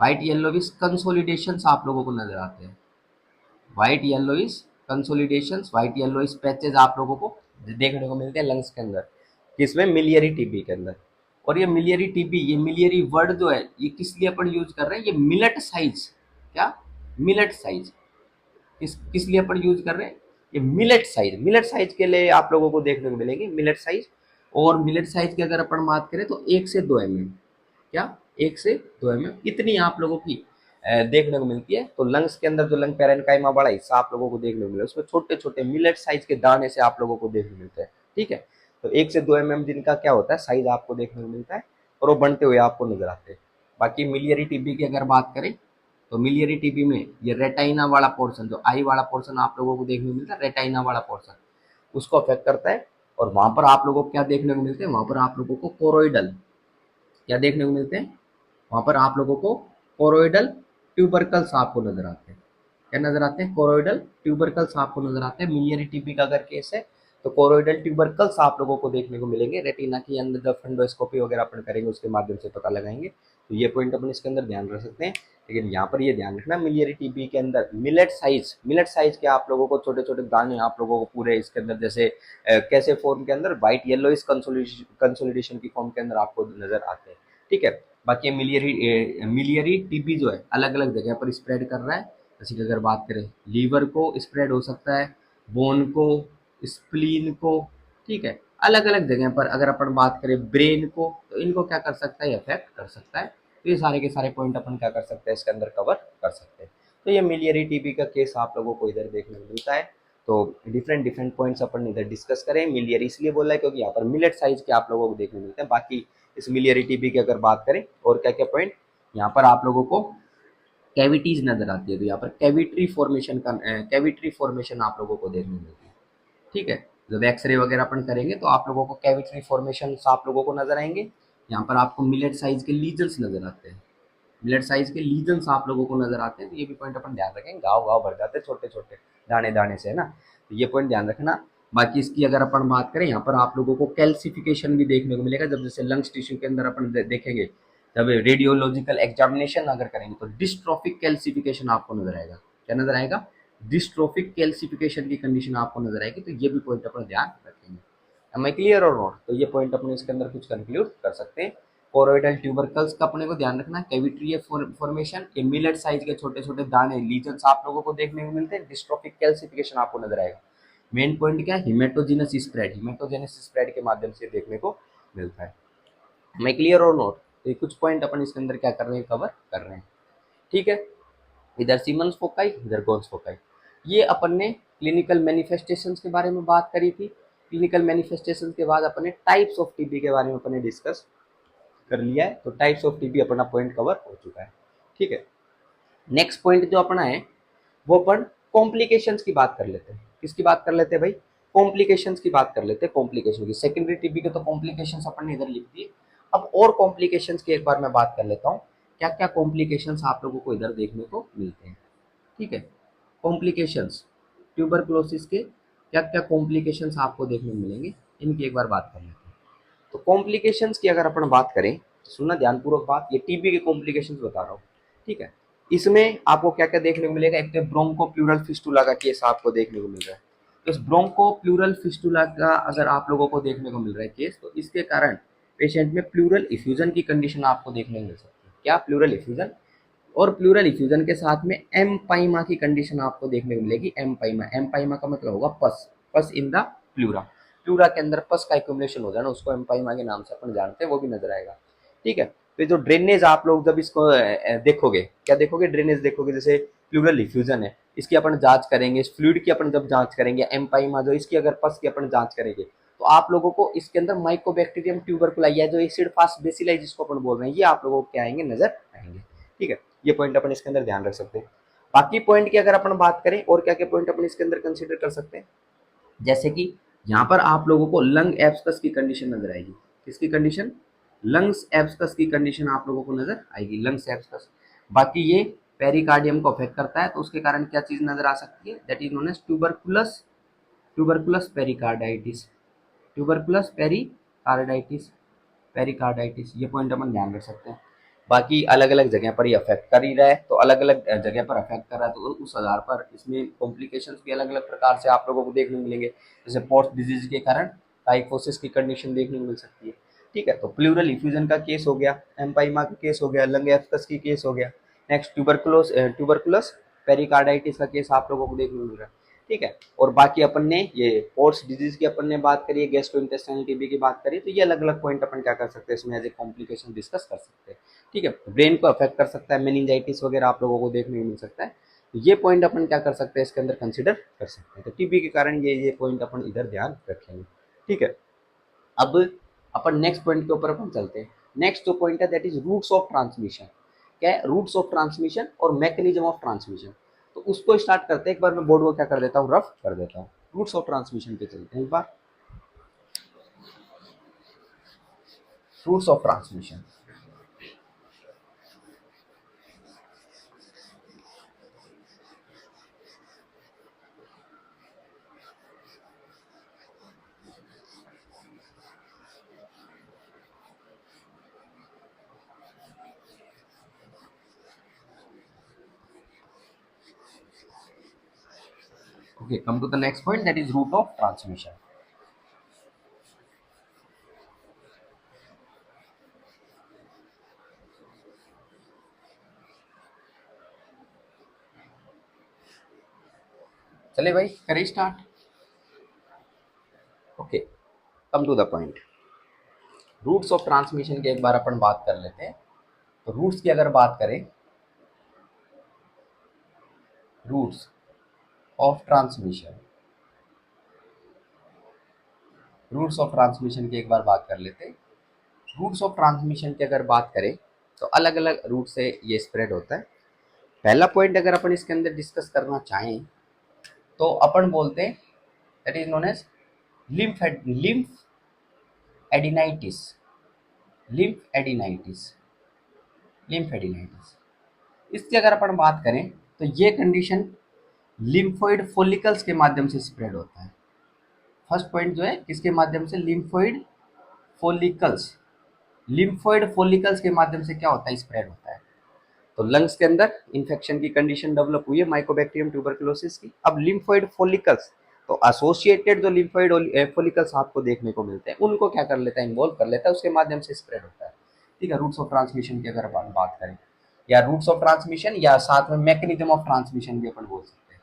white yellowish consolidations आप लोगों को नजर आते हैं, white yellowish consolidations, white yellowish patches आप लोगों को देखने को मिलते हैं लंग्स के अंदर, किसमें, मिलियरी टीबी के अंदर। और ये मिलियरी टीबी, ये मिलियरी वर्ड जो है, ये किस लिए अपन यूज कर रहे हैं, ये मिलेट साइज, क्या, मिलेट साइज, किस लिए अपन यूज कर रहे हैं, ये मिलेट साइज के लिए आप लोगों को देखने को मिलेंगे मिलेट साइज। और मिलेट साइज की अगर अपन बात करें तो 1 से 2 mm, क्या 1 से 2 mm इतनी आप लोगों की देखने को मिलती है। तो लंग्स के अंदर जो लंग पैरेन्काइमा बड़ा हिस्सा आप लोगों को देखने को मिला, उसमें छोटे छोटे मिलेट साइज के दाने से आप लोगों को देखने को मिलते हैं। ठीक है, तो 1 से 2 mm जिनका क्या होता है साइज आपको देखने को मिलता है, और वो बनते हुए आपको नजर आते हैं। बाकी मिलियरी टीबी की अगर बात करें तो मिलियरी टीबी में ये रेटाइना वाला पोर्शन, जो आई वाला पोर्शन आप लोगों को देखने को मिलता है, रेटाइना वाला पोर्शन उसको अफेक्ट करता है। और वहां पर आप लोगों को क्या देखने को मिलते हैं, वहां पर आप लोगों को कोरोइडल क्या देखने को मिलते हैं, वहां पर आप लोगों को कोरोइडल ट्यूबरकल्स आपको नजर आते हैं। क्या नजर आते हैं, कोरोइडल ट्यूबरकल्स आपको नजर आते हैं। मिलियरी टीबी का अगर केस है तो कोरोइडल ट्यूबरकल्स आप लोगों को देखने को मिलेंगे। रेटिना के अंदर जब फंडोस्कोपी वगैरह अपन करेंगे उसके माध्यम से पता लगाएंगे, तो ये पॉइंट अपन इसके अंदर ध्यान रख सकते हैं। लेकिन यहाँ पर ये ध्यान रखना मिलियरी टीबी के अंदर मिलेट साइज के आप लोगों को छोटे छोटे दाने आप लोगों को पूरे इसके अंदर जैसे कैसे फॉर्म के अंदर व्हाइट येलोइश कंसोलिडेशन की फॉर्म के अंदर आपको नजर आते हैं। ठीक है, बाकी मिलियरी टीबी जो है अलग अलग जगह पर स्प्रेड कर रहा है। जैसे कि अगर बात करें लीवर को स्प्रेड हो सकता है, बोन को, स्प्लीन को, ठीक है, अलग अलग जगह पर। अगर अपन बात करें ब्रेन को, तो इनको क्या कर सकता है, अफेक्ट कर सकता है। तो ये सारे के सारे पॉइंट अपन क्या कर सकते हैं, इसके अंदर कवर कर सकते हैं। तो ये मिलियरी टीबी का केस आप लोगों को इधर देखने को मिलता है। तो डिफरेंट डिफरेंट पॉइंट्स अपन इधर डिस्कस करें। मिलियरी इसलिए बोला है क्योंकि यहाँ पर मिलेट साइज के आप लोगों को देखने को मिलते हैं। बाकी इस मिलियरी टीबी की अगर बात करें और क्या क्या पॉइंट, यहाँ पर आप लोगों को कैविटीज नजर आती है। तो यहाँ पर कैविटरी फॉर्मेशन आप लोगों को देखने को मिलती है। ठीक है, जब एक्सरे वगैरह अपन करेंगे तो आप लोगों को कैविटरी फॉर्मेशन आप लोगों को नजर आएंगे। यहाँ पर आपको मिलेट साइज के लीजन्स नजर आते हैं, मिलेट साइज के लीजन्स आप लोगों को नजर आते हैं। तो ये भी पॉइंट अपन ध्यान रखेंगे, गाँव गाँव भर जाते हैं छोटे छोटे दाने दाने से, है ना, तो ये पॉइंट ध्यान रखना। बाकी इसकी अगर अपन बात करें, यहाँ पर आप लोगों को कैल्सिफिकेशन भी देखने को मिलेगा। जब जैसे लंग्स टिश्यू के अंदर अपन देखेंगे, जब रेडियोलॉजिकल एग्जामिनेशन अगर करेंगे तो डिस्ट्रोफिक कैल्सिफिकेशन आपको नजर आएगा। क्या नजर आएगा, डिस्ट्रोफिक कैल्सिफिकेशन की कंडीशन आपको नजर आएगी। तो ये भी पॉइंट अपन ध्यान रखेंगे। एम आई क्लियर और नॉट, तो ये पॉइंट अपने इसके अंदर कुछ कंक्लूड कर सकते हैं। कोरोइडल ट्यूबरकल्स का अपने को ध्यान रखना है, कैविट्री फॉर्मेशन, ये मिलेट साइज के छोटे छोटे दाने लीजन्स आप लोगों को देखने को मिलते हैं। डिस्ट्रोफिक कैल्सिफिकेशन आपको नजर आएगा। मेन पॉइंट क्या है, हिमेटोजेनस स्प्रेड के माध्यम से देखने को मिलता है। मैं क्लियर और नोट, तो ये कुछ पॉइंट अपन इसके अंदर क्या कर रहे हैं, कवर कर रहे हैं। ठीक है, इधर सीमन्स फोकाई, इधर गोन्स फोकाई। ये अपन ने क्लिनिकल मैनिफेस्टेशंस के बारे में बात करी थी। क्लिनिकल मैनिफेस्टेशंस के बाद अपन ने टाइप्स ऑफ टीबी के बारे में अपन ने डिस्कस कर लिया है। तो टाइप्स ऑफ टीबी अपना पॉइंट कवर हो चुका है। ठीक है, नेक्स्ट पॉइंट जो अपना है वो अपन कॉम्प्लिकेशंस की बात कर लेते हैं। किसकी बात कर लेते हैं भाई, कॉम्प्लिकेशंस की बात कर लेते हैं। कॉम्प्लिकेशन की सेकेंडरी टीबी के तो कॉम्प्लिकेशंस अपन ने इधर लिख दिए। अब और कॉम्प्लिकेशंस की एक बार मैं बात कर लेता हूँ, क्या क्या कॉम्प्लिकेशंस आप लोगों को इधर देखने को मिलते हैं। ठीक है, कॉम्प्लिकेशंस ट्यूबरक्लोसिस के क्या क्या कॉम्प्लिकेशंस आपको देखने को मिलेंगे, इनकी एक बार बात कर लेते हैं। तो कॉम्प्लिकेशंस की अगर अपन बात करें, सुनना ध्यानपूर्वक बात, ये टीबी के कॉम्प्लिकेशंस बता रहा हूँ। ठीक है, इसमें आपको क्या क्या देखने को मिलेगा, एक तो ब्रोंको प्लूरल फिस्टुला का केस आपको देखने को मिल रहा है। तो इस ब्रोंको प्लूरल फिस्टुला का अगर आप लोगों को देखने को मिल रहा है केस, तो इसके कारण पेशेंट में प्लूरल इफ्यूजन की कंडीशन आपको देखने को मिल सकती है। क्या, प्लूरल इफ्यूजन, और प्लूरल इफ्यूजन के साथ में एम्पाइमा की कंडीशन आपको देखने को मिलेगी। एम्पाइमा का मतलब होगा पस, पस इन द प्लूरा, प्लूरा के अंदर पस का एक्यूमुलेशन हो जाना, उसको एम्पाइमा के नाम से अपन जानते हैं, वो भी नजर आएगा। ठीक है, तो जो ड्रेनेज आप लोग जब इसको देखोगे, क्या देखोगे, ड्रेनेज देखोगे, जैसे प्लूरल इफ्यूजन है, इसकी अपन जांच करेंगे, इस फ्लूइड की अपन जब जांच करेंगे, एम्पाइमा जो इसकी अगर पस की अपन जांच करेंगे, तो आप लोगों को इसके अंदर माइकोबैक्टीरियम ट्यूबरकुलाई या जो एसिड फास्ट बेसिलाई जिसको अपन बोल रहे हैं, ये आप लोगों को क्या आएंगे, नजर आएंगे। ठीक है, ये पॉइंट अपन इसके अंदर ध्यान रख सकते हैं। बाकी पॉइंट की अगर अपन बात करें और क्या क्या पॉइंट अपन इसके अंदर कंसीडर कर सकते हैं, जैसे कि यहाँ पर आप लोगों को लंग एब्सकस की कंडीशन नजर आएगी। किसकी कंडीशन, लंग्स एब्सकस की कंडीशन आप लोगों को नजर आएगी, लंग्स एब्सकस। बाकी ये पेरिकार्डियम को अफेक्ट करता है, तो उसके कारण क्या चीज नजर आ सकती है, that is known as tuberculous, tuberculous pericarditis, tuberculous pericarditis, pericarditis, ये पॉइंट अपन ध्यान रख सकते हैं। बाकी अलग अलग जगह पर ये अफेक्ट कर ही रहा है, तो अलग अलग जगह पर अफेक्ट कर रहा है, तो उस आधार पर इसमें कॉम्प्लिकेशंस भी अलग अलग प्रकार से आप लोगों को देखने को मिलेंगे। जैसे पोर्ट डिजीज के कारण टाइफोसिस की कंडीशन देखने को मिल सकती है। ठीक है, तो प्लूरल इफ्यूजन का केस हो गया, एम्पाइमा का केस हो गया, लंग एब्सकस की केस हो गया। नेक्स्ट ट्यूबरकुलोस पेरिकार्डाइटिस का केस आप लोगों को देखने को मिल रहा है, ठीक है। और बाकी अपन ने ये पोर्ट्स डिजीज की अपन ने बात करी है, गैस्ट्रोइंटेस्टाइनल टीबी की बात करी, तो ये अलग अलग पॉइंट अपन क्या कर सकते हैं इसमें एज ए कॉम्प्लिकेशन डिस्कस कर सकते हैं, ठीक है। ब्रेन को अफेक्ट कर सकता है, मेनिंजाइटिस वगैरह आप लोगों को देखने को मिल सकता है, ये पॉइंट अपन क्या कर सकते हैं इसके अंदर कंसिडर कर सकते हैं। तो टीबी के कारण ये पॉइंट अपन इधर ध्यान रखेंगे, ठीक है। अब अपन नेक्स्ट पॉइंट के ऊपर अपन चलते हैं। नेक्स्ट जो पॉइंट है that is routes of transmission. क्या है? रूट्स ऑफ ट्रांसमिशन और मैकेनिज्म ऑफ ट्रांसमिशन। तो उसको स्टार्ट करते हैं, एक बार मैं बोर्ड को क्या कर देता हूँ, रफ कर देता हूँ। रूट्स ऑफ ट्रांसमिशन पे चलते हैं एक बार। Routes of transmission, okay, come to the next point, that is route of transmission. चले भाई, करें start. Okay, come to the point. Routes of transmission की एक बार अपन बात कर लेते हैं। तो रूट्स की अगर बात करें, routes of transmission, routes of transmission की एक बार बात कर लेते हैं। रूट्स ऑफ ट्रांसमिशन की अगर बात करें तो अलग अलग रूट से ये स्प्रेड होता है। पहला पॉइंट अगर अपन इसके अंदर डिस्कस करना चाहें तो अपन बोलते हैं that is known as lymphadenitis, lymphadenitis, lymphadenitis. इसकी अगर अपन बात करें तो ये कंडीशन लिम्फोइड फोलिकल्स के माध्यम से स्प्रेड होता है। फर्स्ट पॉइंट जो है किसके माध्यम से, लिम्फोइड फोलिकल्स, लिम्फोइड फोलिकल्स के माध्यम से क्या होता है, स्प्रेड होता है। तो लंग्स के अंदर इन्फेक्शन की कंडीशन डेवलप हुई है माइकोबैक्टीरियम ट्यूबरकुलोसिस की। अब लिम्फोइड फोलिकल्स, तो एसोसिएटेड जो लिम्फोइड फोलिकल्स आपको देखने को मिलते हैं उनको क्या कर लेता है, इन्वॉल्व कर लेता है, उसके माध्यम से स्प्रेड होता है, ठीक है। रूट्स ऑफ ट्रांसमिशन की अगर अपन बात करें, या रूट्स ऑफ ट्रांसमिशन या साथ में मैकेनिज्म ऑफ ट्रांसमिशन भी अपन बोल सकते हैं।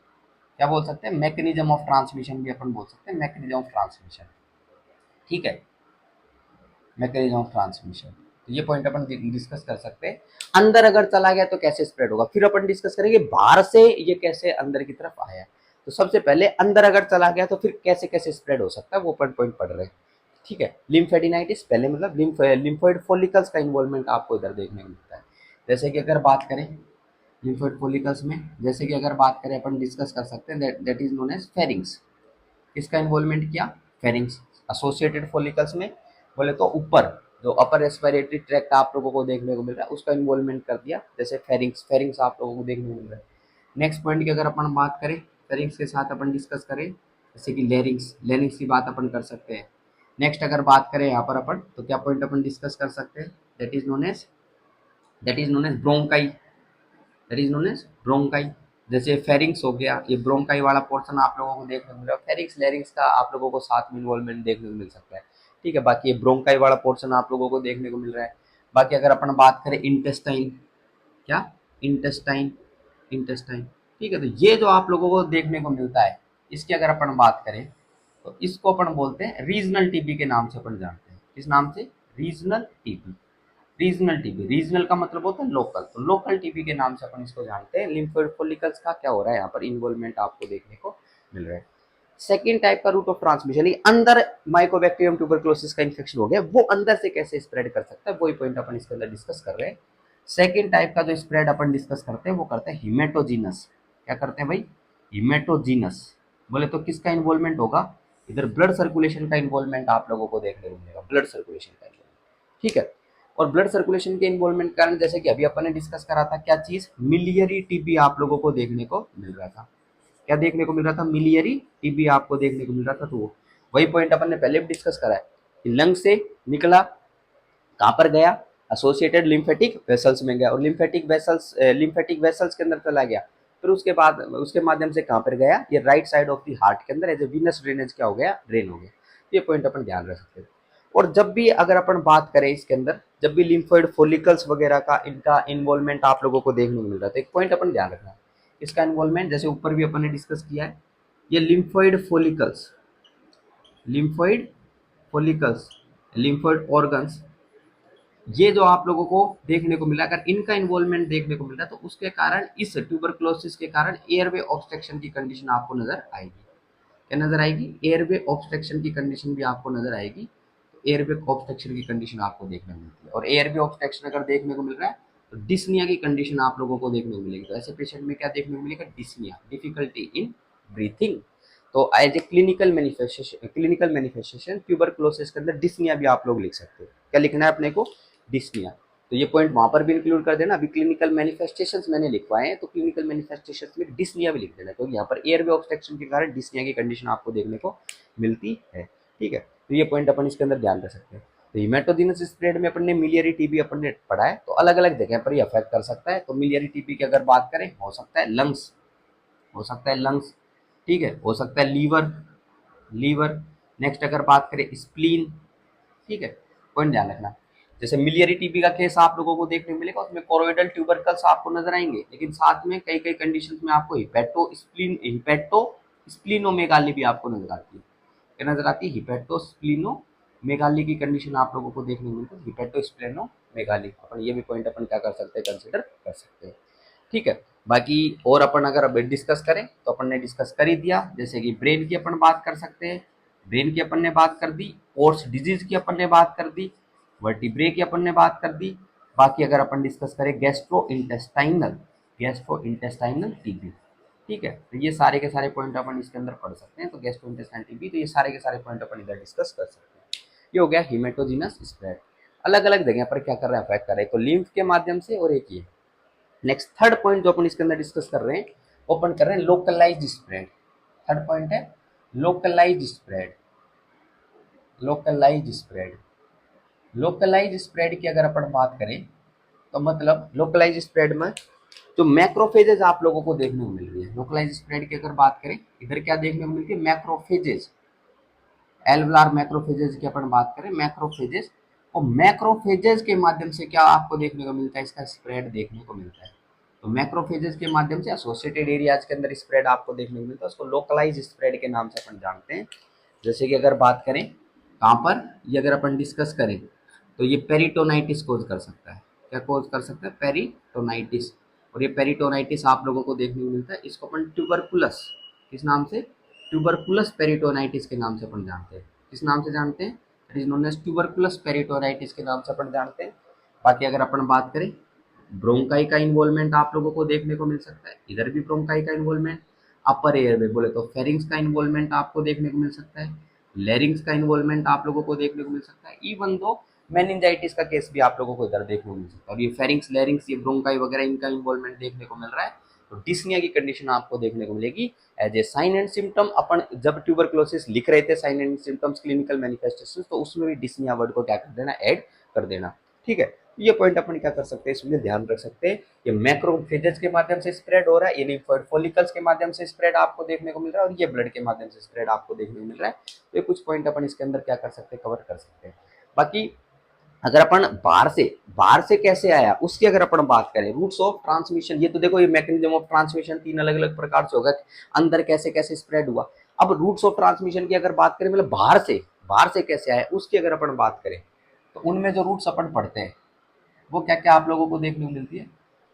क्या बोल सकते हैं, मैकेनिज्म ऑफ ट्रांसमिशन भी अपन बोल सकते हैं, मैकेनिज्म ऑफ ट्रांसमिशन, ठीक है, मैकेनिज्म ऑफ ट्रांसमिशन। तो ये पॉइंट अपन डिस्कस कर सकते हैं। अंदर अगर चला गया तो कैसे स्प्रेड होगा, फिर अपन डिस्कस करेंगे बाहर से ये कैसे अंदर की तरफ आया। तो सबसे पहले अंदर अगर चला गया तो फिर कैसे कैसे स्प्रेड हो सकता है वो अपन पॉइंट पढ़ रहे हैं, ठीक है। लिम्फेडिनाइटिस पहले मतलब लिम्फोइड फोलिकल्स का इन्वॉल्वमेंट आपको इधर देखने को मिलता है। जैसे कि अगर बात करें लिम्फोइड फोलिकल्स में, जैसे कि अगर बात करें अपन डिस्कस कर सकते हैं that is known as pharynx. किसका इन्वॉल्वमेंट किया, फेरिंग्स। एसोसिएटेड फोलिकल्स में बोले तो ऊपर जो अपर रेस्पिरेटरी ट्रैक्ट आप लोगों को देखने को मिल रहा है उसका इन्वॉल्वमेंट कर दिया, जैसे फेरिंग्स, फेरिंग्स आप लोगों को देखने को मिल रहा है। नेक्स्ट पॉइंट की अगर अपन बात करें, फेरिंग्स के साथ अपन डिस्कस करें जैसे कि लेरिंग्स, लेरिंग्स की बात अपन कर सकते हैं। नेक्स्ट अगर बात करें यहाँ पर अपन तो क्या पॉइंट अपन डिस्कस कर सकते हैं, that is known as bronchi, that is known as bronchi. जैसे फेरिंग्स हो गया, ये ब्रोंकाई वाला पोर्शन आप लोगों को देखने को मिल रहा है। फेरिंग्स लेरिंग्स का आप लोगों को साथ में इन्वॉल्वमेंट देखने को मिल सकता है, ठीक है। बाकी ये ब्रोंकाई वाला पोर्शन आप लोगों को देखने को मिल रहा है। बाकी अगर अपन बात करें इंटेस्टाइन, क्या, इंटेस्टाइन, इंटेस्टाइन, ठीक है। तो ये जो आप लोगों को देखने को मिलता है इसकी अगर अपन बात करें तो इसको अपन बोलते हैं रीजनल टीबी के नाम से अपन जानते हैं। किस नाम से, regional TB. Regional TB, regional का मतलब होता है लोकल, तो लोकल टीबी के नाम से अपन इसको जानते हैं। लिम्फोइड फोलिकल्स का क्या हो रहा है यहाँ पर इन्वॉल्वमेंट आपको देखने को मिल रहा है। सेकेंड टाइप का रूट ऑफ ट्रांसमिशन, ये अंदर माइकोबैक्टीरियम ट्यूबरकुलोसिस का इन्फेक्शन हो गया, वो अंदर से कैसे स्प्रेड कर सकता है वही पॉइंट अपन इसके अंदर डिस्कस कर रहे हैं। सेकेंड टाइप का जो स्प्रेड अपन डिस्कस करते हैं वो करते हैं हिमेटोजीनस। क्या करते हैं भाई, हिमेटोजीनस। बोले तो किसका इन्वॉल्वमेंट होगा, इधर ब्लड सर्कुलेशन का इन्वॉल्वमेंट आप लोगों को देखने को मिलेगा, ब्लड सर्कुलेशन का involvement, ठीक है। और ब्लड सर्कुलेशन के इन्वॉल्वमेंट कारण जैसे कि अभी अपन ने डिस्कस करा था क्या चीज, मिलियरी टीबी आप लोगों को देखने को मिल रहा था। क्या देखने को मिल रहा था, मिलियरी टीबी आपको देखने को मिल रहा था। तो वही पॉइंट अपन ने पहले भी डिस्कस करा है कि लंग से निकला, कहाँ पर गया, एसोसिएटेड लिम्फेटिक वेसल्स में गया, और लिम्फेटिक वेसल्स के अंदर चला गया, फिर उसके बाद उसके माध्यम से कहाँ पर गया, ये right side of the heart के अंदर एज ए वीनस ड्रेनेज क्या हो गया, ड्रेन हो गया। ये पॉइंट अपन ध्यान रख सकते हैं। और जब भी अगर अपन बात करें इसके अंदर, जब भी लिम्फोइड फोलिकल्स वगैरह का इनका इन्वॉल्वमेंट आप लोगों को देखने को मिल रहा है तो एक पॉइंट अपन ध्यान रखना, इसका इन्वॉल्वमेंट जैसे ऊपर भी अपन ने डिस्कस किया है, ये lymphoid follicles, lymphoid follicles, lymphoid organs, ये जो आप लोगों को देखने को मिला, अगर इनका इन्वॉल्वमेंट देखने को मिल रहा है तो उसके कारण, इस ट्यूबरक्लोसिस के कारण एयरवे ऑब्स्ट्रक्शन की कंडीशन आपको नजर आएगी। क्या नजर आएगी? एयरवे ऑब्स्ट्रक्शन की कंडीशन भी आपको नजर आएगी। तो एयरवे ऑब्स्ट्रक्शन की कंडीशन आपको देखने को मिलती है, और एयरवे ऑब्स्ट्रक्शन अगर देखने को मिल रहा है तो डिस्निया की कंडीशन आप लोगों को देखने को मिलेगी। तो ऐसे पेशेंट में क्या देखने को मिलेगा? Dyspnoea, difficulty in breathing. तो as a clinical manifestation tuberculosis के अंदर डिस्निया भी आप लोग लिख सकते हो। क्या लिखना है अपने को? डिस्निया। तो ये पॉइंट वहां पर भी इंक्लूड कर देना। अभी क्लिनिकल मैनिफेस्टेशंस मैंने लिखवाए हैं, तो क्लिनिकल मैनिफेस्टेशंस में डिस्निया भी लिख देना, क्योंकि यहाँ पर एयरवे ऑब्स्ट्रक्शन के कारण डिस्निया की कंडीशन आपको देखने को मिलती है। ठीक है, तो ये पॉइंट अपन इसके अंदर ध्यान रख सकते हैं। तो हिमेटोजिनस स्प्रेड में अपन ने मिलियरी टीबी अपन ने पढ़ा है, तो अलग अलग जगह पर ये अफेक्ट कर सकता है। तो मिलियरी टीबी की अगर बात करें, हो सकता है लंग्स, हो सकता है लंग्स, ठीक है, हो सकता है लीवर, लीवर। नेक्स्ट अगर बात करें स्प्लीन, ठीक है, पॉइंट ध्यान रखना। जैसे मिलियरी टीबी का केस आप लोगों को देखने को मिलेगा, उसमें कोरोइडल ट्यूबरकल्स आपको नजर आएंगे, लेकिन साथ में कई कई कंडीशंस में आपको हिपेटो स्प्लीनोमेगाली भी आपको नजर आती है। क्या नजर आती है? हिपेटो स्प्लीनोमेगाली की कंडीशन आप लोगों को देखने को मिलती है, हिपेटो स्प्लेनोमेगाली। अपन ये भी पॉइंट अपन क्या कर सकते हैं? कंसिडर कर सकते हैं। ठीक है, बाकी और अपन अगर अब डिस्कस करें तो अपन ने डिस्कस कर ही दिया। जैसे कि ब्रेन की अपन बात कर सकते हैं, ब्रेन की अपन ने बात कर दी, कोर्स डिजीज की अपन ने बात कर दी, वर्टिब्रे की अपन ने बात कर दी। बाकी अगर अपन डिस्कस करें गैस्ट्रो इंटेस्टाइनल टीबी, ठीक है, तो ये सारे के सारे पॉइंट अपन इसके अंदर पढ़ सकते हैं। तो गैस्ट्रो इंटेस्टाइनल टीबी, तो ये सारे के सारे पॉइंट अपन इधर डिस्कस कर सकते हैं। ये हो गया हिमेटोजिनस स्प्रेड, अलग अलग जगह पर क्या कर रहा है? अफेक्ट कर रहा है। तो लिम्फ के माध्यम से, और एक ये नेक्स्ट थर्ड पॉइंट जो अपन इसके अंदर डिस्कस कर रहे हैं, ओपन कर रहे हैं लोकलाइज्ड स्प्रेड। थर्ड पॉइंट है localised spread, localised spread. Localised spread की अगर अपन बात करें तो मतलब लोकलाइज्ड स्प्रेड में जो मैक्रोफेजेस आप लोगों को देखने को मिल रही है, लोकलाइज्ड स्प्रेड की अगर बात करें, इधर क्या देखने को मिलती है? मैक्रोफेजेस, एल्वुलार मैक्रोफेजेस की अपन बात करें, मैक्रोफेजेस, और मैक्रोफेजेस के माध्यम से क्या आपको देखने को मिलता है? इसका स्प्रेड देखने को मिलता है। तो मैक्रोफेजेस के माध्यम से एसोसिएटेड एरियाज के अंदर स्प्रेड आपको देखने को मिलता है, उसको लोकलाइज स्प्रेड के नाम से अपन जानते हैं। जैसे कि अगर बात करें कहाँ पर, ये अगर अपन डिस्कस करें तो ये पेरिटोनाइटिस कोज कर सकता है। क्या कोज कर सकता है? पेरिटोनाइटिस। और ये पेरिटोनाइटिस आप लोगों को देखने को मिलता है, इसको अपन ट्यूबरकुलस, किस नाम से? ट्यूबरकुलस पेरिटोनाइटिस के नाम से अपन जानते हैं। किस नाम से जानते हैं? It is known as tuberculous peritonitis के नाम से अपन जानते हैं। बाकी अगर अपन बात करें, ब्रोंकाई का इन्वॉल्वमेंट आप लोगों को देखने को मिल सकता है, इधर भी ब्रोंकाई का इन्वॉल्वमेंट। अपर एयर में बोले तो फेरिंग्स का इन्वॉल्वमेंट आपको देखने को मिल सकता है, लेरिंग्स का इन्वॉल्वमेंट आप लोगों को देखने को मिल सकता है। इवन दो मेनिंजाइटिस का केस भी आप लोगों को इधर देखने को मिल सकता है। और ये फेरिंग्स, लेरिंग्स, ये ब्रोंकाई वगैरह, इनका इन्वॉल्वमेंट देखने को मिल रहा है। तो डिस्निया की कंडीशन आपको देखने को मिलेगी as a sign and symptom. अपन जब ट्यूबरक्लोसिस लिख रहे थे, sign and symptoms, clinical manifestation, तो उसमें भी डिस्निया वर्ड को क्या कर देना? ऐड कर देना। ठीक है, ये पॉइंट अपन क्या कर सकते हैं? इसमें ध्यान रख सकते हैं, ये मैक्रोफेजेस के माध्यम से स्प्रेड हो रहा है, ये लिम्फोइड फॉलिकल्स के माध्यम से स्प्रेड आपको देखने को मिल रहा है, और ये ब्लड के माध्यम से स्प्रेड आपको देखने को मिल रहा है। तो ये कुछ पॉइंट अपन इसके अंदर क्या कर सकते हैं? कवर कर सकते हैं। बाकी अगर अपन बाहर से कैसे आया उसकी अगर अपन बात करें, रूट्स ऑफ ट्रांसमिशन, ये तो देखो ये मैकेनिज्म ऑफ ट्रांसमिशन तीन अलग अलग प्रकार से होगा, अंदर कैसे कैसे स्प्रेड हुआ। अब रूट्स ऑफ ट्रांसमिशन की अगर बात करें, मतलब बाहर से कैसे आया उसकी अगर अपन बात करें, तो उनमें जो रूट्स अपन पढ़ते हैं वो क्या क्या आप लोगों को देखने को मिलती है?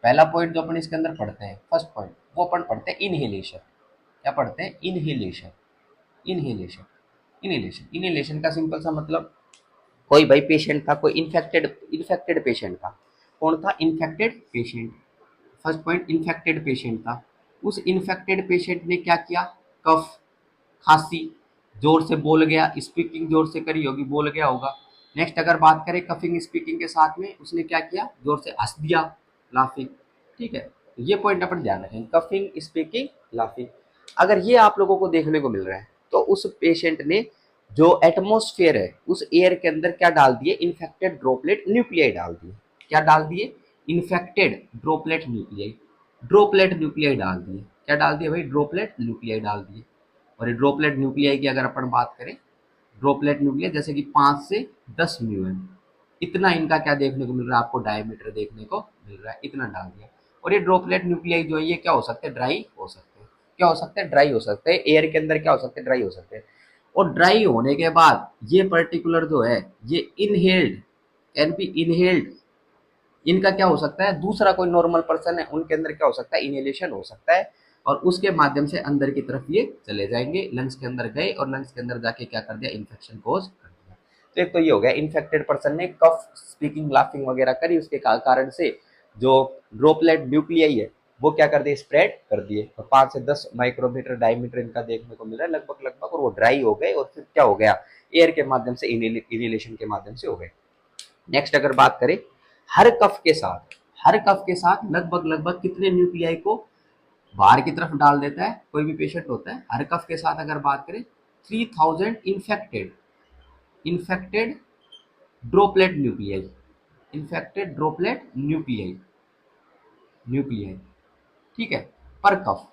पहला पॉइंट जो अपन इसके अंदर पढ़ते हैं, फर्स्ट पॉइंट, वो अपन पढ़ते हैं इनहेलेशन। क्या पढ़ते हैं? Inhalation, inhalation, inhalation. इनहेलेशन का सिंपल सा मतलब, कोई भाई पेशेंट था, कोई इन्फेक्टेड इन्फेक्टेड पेशेंट था। कौन था? Infected patient. First point, infected patient था। उस इन्फेक्टेड पेशेंट ने क्या किया? कफ, खांसी, जोर से बोल गया, स्पीकिंग जोर से करी होगी, बोल गया होगा। नेक्स्ट अगर बात करें कफिंग स्पीकिंग के साथ में, उसने क्या किया? जोर से हंस दिया, लाफिंग। ठीक है, तो ये पॉइंट अपन ध्यान रखें, कफिंग स्पीकिंग लाफिंग। अगर ये आप लोगों को देखने को मिल रहा है, तो उस पेशेंट ने जो एटमोस्फेयर है उस एयर के अंदर क्या डाल दिए? इन्फेक्टेड ड्रॉपलेट न्यूक्लियाई डाल दिए। क्या डाल दिए? Infected droplet nuclei, droplet nuclei डाल दिए। क्या डाल दिए भाई? ड्रॉपलेट न्यूक्लियाई डाल दिए। और ये ड्रॉपलेट न्यूक्लियाई की अगर अपन बात करें, ड्रॉपलेट न्यूक्लियाई जैसे कि 5 से 10 म्यूएन, इतना इनका क्या देखने को मिल रहा है? आपको डायमीटर देखने को मिल रहा है, इतना डाल दिया। और ये ड्रॉपलेट न्यूक्लियाई जो है ये क्या हो सकते हैं, ड्राई हो सकते हैं। क्या हो सकते हैं, ड्राई हो सकते हैं। एयर के अंदर क्या हो सकते हैं, ड्राई हो सकते हैं। और ड्राई होने के बाद ये पर्टिकुलर जो है ये इनहेल्ड, कैन बी इनहेल्ड। इनका क्या हो सकता है, दूसरा कोई नॉर्मल पर्सन है उनके अंदर क्या हो सकता है, इनहेलेशन हो सकता है और उसके माध्यम से अंदर की तरफ ये चले जाएंगे, लंग्स के अंदर गए और लंग्स के अंदर जाके क्या कर दिया, इन्फेक्शन कोज कर दिया। तो एक तो ये हो गया, इन्फेक्टेड पर्सन ने कफ, स्पीकिंग, लाफिंग वगैरह करी, उसके कारण से जो ड्रॉपलेट न्यूक्लियाई है वो क्या कर दिए, स्प्रेड कर दिए। तो 5 से 10 माइक्रोमीटर डायमीटर इनका देखने को मिल रहा है लगभग लगभग, और वो ड्राई हो गए और फिर क्या हो गया, एयर के माध्यम से, इनहेलेशन के माध्यम से हो गए। नेक्स्ट अगर बात करें, हर कफ के साथ, हर कफ के साथ लगभग लगभग कितने न्यूक्लियाई को बाहर की तरफ डाल देता है कोई भी पेशेंट होता है, हर कफ के साथ अगर बात करें 3000 infected, infected droplet nuclei, infected droplet nuclei, nuclei, ठीक है, पर कफ,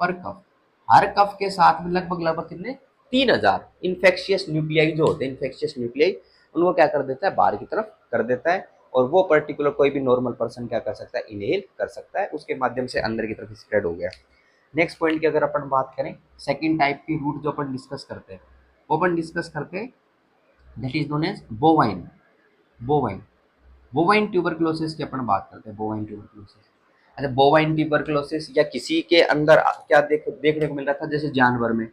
पर कफ, हर कफ के साथ में लगभग लगभग कितने, 3000 इन्फेक्शियस न्यूक्लियाई जो होते हैं, इन्फेक्शियस न्यूक्लियाई उनको क्या कर देता है, बाहर की तरफ कर देता है और वो पर्टिकुलर कोई भी नॉर्मल पर्सन क्या कर सकता है, इनहेल कर सकता है, उसके माध्यम से अंदर की तरफ स्प्रेड हो गया। नेक्स्ट पॉइंट की अगर अपन बात करें, सेकंड टाइप की रूट जो अपन डिस्कस करते हैं, वो अपन डिस्कस करते हैं, that is known as bovine, bovine, bovine tuberculosis की अपन बात करते हैं, बोवाइन ट्यूबरक्लोसिस। अच्छा, बोवाइन ट्यूबरक्लोसिस या किसी के अंदर क्या देखने को मिल रहा था, जैसे जानवर में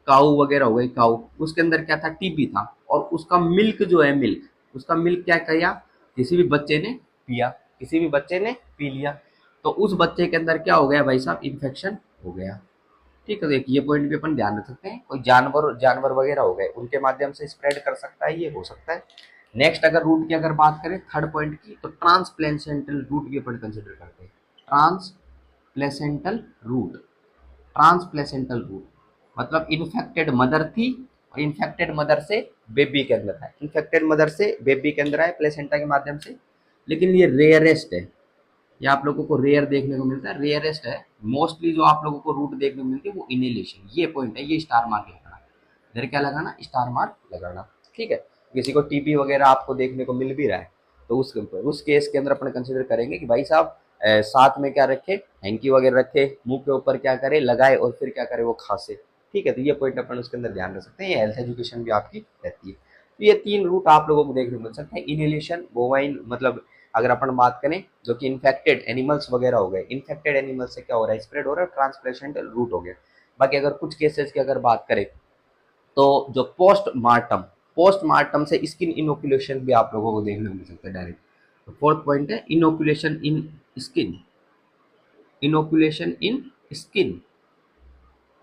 काऊ वगैरह हो गई, काऊ उसके अंदर क्या था, टीबी था और उसका मिल्क जो है, मिल्क, उसका मिल्क क्या किया, किसी भी बच्चे ने पिया, किसी भी बच्चे ने पी लिया, तो उस बच्चे के अंदर क्या हो गया भाई साहब, इन्फेक्शन हो गया। ठीक है, तो एक ये पॉइंट भी अपन ध्यान रख सकते हैं, कोई जानवर, जानवर वगैरह हो गए उनके माध्यम से स्प्रेड कर सकता है, ये हो सकता है। नेक्स्ट अगर रूट की अगर बात करें थर्ड पॉइंट की, तो ट्रांसप्लेसेंटल रूट की अपन कंसिडर करते हैं, ट्रांसप्लेसेंटल रूट, ट्रांसप्लेसेंटल रूट मतलब इन्फेक्टेड मदर थी और इन्फेक्टेड मदर से बेबी के अंदर है, इन्फेक्टेड मदर से बेबी के अंदर है प्लेसेंटा के माध्यम से, लेकिन ये रेयरेस्ट है, ये आप लोगों को रेयर देखने को मिलता है, रेयरेस्ट है। मोस्टली जो आप लोगों को रूट देखने को मिलती है वो इनहेलेशन, ये पॉइंट है, ये स्टार मार्क लगाना, इधर क्या लगाना, स्टार मार्क लगाना। ठीक है, किसी को टीबी वगैरह आपको देखने को मिल भी रहा है तो उस केस के अंदर अपन कंसिडर करेंगे कि भाई साहब साथ में क्या रखे, हैंकी वगैरह रखे, मुंह के ऊपर क्या करे, लगाए और फिर क्या करे, वो खांसे। ठीक है, तो ये पॉइंट अपन उसके अंदर ध्यान रख सकते हैं, ये हेल्थ एजुकेशन भी आपकी रहती है। तो ये 3 रूट आप लोगों को देखने को मिल सकते हैं, इनहेलेशन, बोवाइन मतलब अगर अपन बात करें जो कि इन्फेक्टेड एनिमल्स वगैरह हो गए, इन्फेक्टेड एनिमल्स से क्या हो रहा है, स्प्रेड हो रहा है, ट्रांसप्लेसेंटल रूट हो गया। बाकी अगर कुछ केसेस की अगर बात करें तो जो पोस्टमार्टम, पोस्टमार्टम से स्किन इनोकुलेशन भी आप लोगों को देखने को मिल सकता है डायरेक्ट। तो फोर्थ पॉइंट है inoculation in skin, inoculation in skin,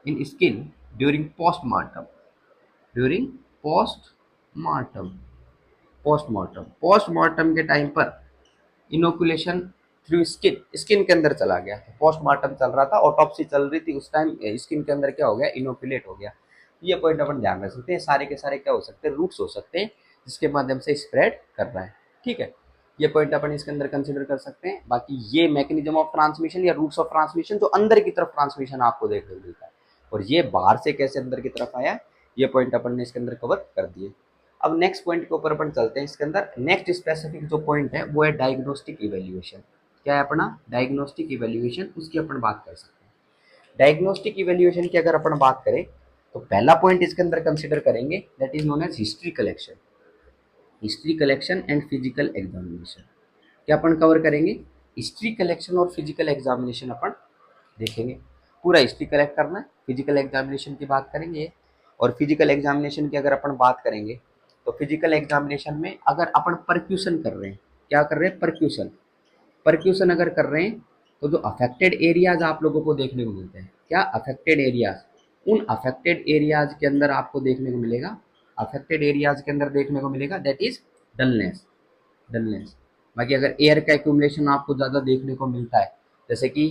in skin during postmortem, during postmortem, postmortem, postmortem के टाइम पर इनोकुलेशन थ्रू स्किन, स्किन के अंदर चला गया, पोस्टमार्टम चल रहा था, ऑटोप्सी चल रही थी, उस टाइम स्किन के अंदर क्या हो गया, इनोकुलेट हो गया। ये पॉइंट अपन ध्यान रख सकते हैं, सारे के सारे क्या हो सकते हैं, रूट्स हो सकते हैं जिसके माध्यम से स्प्रेड कर रहा है। ठीक है, ये पॉइंट अपन इसके अंदर कंसिडर कर सकते हैं। बाकी ये मैकेनिज्म ऑफ ट्रांसमिशन या रूट्स ऑफ ट्रांसमिशन जो अंदर की तरफ ट्रांसमिशन आपको देखने को मिलता है और ये बाहर से कैसे अंदर की तरफ आया, ये पॉइंट अपन ने इसके अंदर कवर कर दिए। अब नेक्स्ट पॉइंट के ऊपर अपन चलते हैं, इसके अंदर नेक्स्ट स्पेसिफिक जो पॉइंट है वो है डायग्नोस्टिक इवेल्युएशन। क्या है अपना, डायग्नोस्टिक इवेल्युएशन, उसकी अपन बात कर सकते हैं। डायग्नोस्टिक इवेल्युएशन की अगर अपन बात करें तो पहला पॉइंट इसके अंदर कंसिडर करेंगे, that is known as history collection, history collection and physical examination. क्या अपन कवर करेंगे, हिस्ट्री कलेक्शन और फिजिकल एग्जामिनेशन अपन देखेंगे, पूरा हिस्ट्री कलेक्ट करना है, फिजिकल एग्जामिनेशन की बात करेंगे। और फिजिकल एग्जामिनेशन की अगर अपन बात करेंगे तो फिजिकल एग्जामिनेशन में अगर अपन परक्यूशन कर रहे हैं, क्या कर रहे हैं, परक्यूशन, परक्यूशन अगर कर रहे हैं तो जो अफेक्टेड एरियाज आप लोगों को देखने को मिलते हैं, क्या अफेक्टेड एरियाज, उन अफेक्टेड एरियाज के अंदर आपको देखने को मिलेगा, अफेक्टेड एरियाज के अंदर देखने को मिलेगा दैट इज डलनेस, डलनेस। बाकी अगर एयर का एक्यूमुलेशन आपको ज़्यादा देखने को मिलता है जैसे कि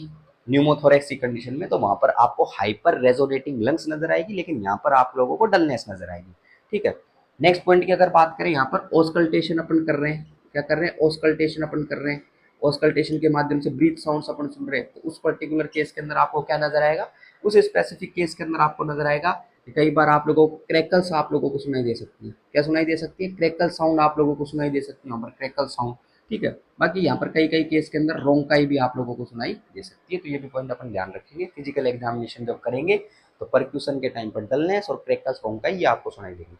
न्यूमोथोरेक्स की कंडीशन में, तो वहाँ पर आपको हाइपर रेजोनेटिंग लंग्स नजर आएगी, लेकिन यहाँ पर आप लोगों को डलनेस नजर आएगी। ठीक है, नेक्स्ट पॉइंट की अगर बात करें, यहाँ पर ऑस्कल्टेशन अपन कर रहे हैं, क्या कर रहे हैं, ऑस्कल्टेशन अपन कर रहे हैं, ऑस्कल्टेशन के माध्यम से ब्रीथ साउंड्स अपन सुन रहे हैं, तो उस पर्टिकुलर केस के अंदर आपको क्या नजर आएगा, उस स्पेसिफिक केस के अंदर आपको नजर आएगा कि कई बार आप लोगों को क्रैकल्स आप लोगों को सुनाई दे सकती है, क्या सुनाई दे सकती है, क्रैकल साउंड आप लोगों को सुनाई दे सकती है, यहाँ पर क्रैकल साउंड, ठीक है। बाकी यहाँ पर कई कई केस के अंदर रोंकाई भी आप लोगों को सुनाई दे सकती है, तो ये भी पॉइंट अपन ध्यान रखेंगे। फिजिकल एग्जामिनेशन जब करेंगे तो परक्यूशन के टाइम पर डलनेस और क्रैकस रोंकाई ये आपको सुनाई देगी।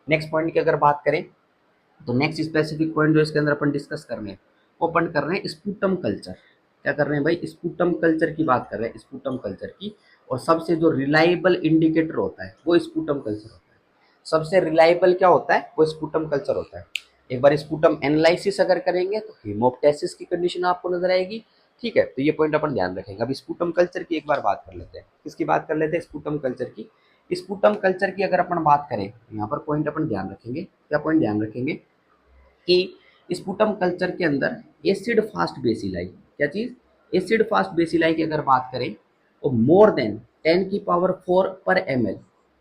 नेक्स्ट पॉइंट की अगर बात करें तो नेक्स्ट स्पेसिफिक पॉइंट जो इसके अंदर अपन डिस्कस कर रहे हैं वो अपन कर रहे हैं स्पूटम कल्चर। क्या कर रहे हैं भाई? स्पूटम कल्चर की बात कर रहे हैं, स्पूटम कल्चर की। और सबसे जो रिलायबल इंडिकेटर होता है वो स्पूटम कल्चर होता है। सबसे रिलायबल क्या होता है? वो स्पूटम कल्चर होता है। एक बार स्पूटम एनालिसिस अगर करेंगे तो हीमोप्टेसिस की कंडीशन आपको नजर आएगी। ठीक है, तो ये पॉइंट अपन ध्यान रखेंगे। अब स्पूटम कल्चर की एक बार बात कर लेते हैं। किसकी बात कर लेते हैं? स्पूटम कल्चर की। स्पूटम कल्चर की अगर अपन बात करें, यहाँ पर पॉइंट अपन ध्यान रखेंगे। क्या पॉइंट ध्यान रखेंगे? कि स्पूटम कल्चर के अंदर एसिड फास्ट बेसिलाई, क्या चीज? एसिड फास्ट बेसिलाई की अगर बात करें तो मोर देन 10⁴ पर ml,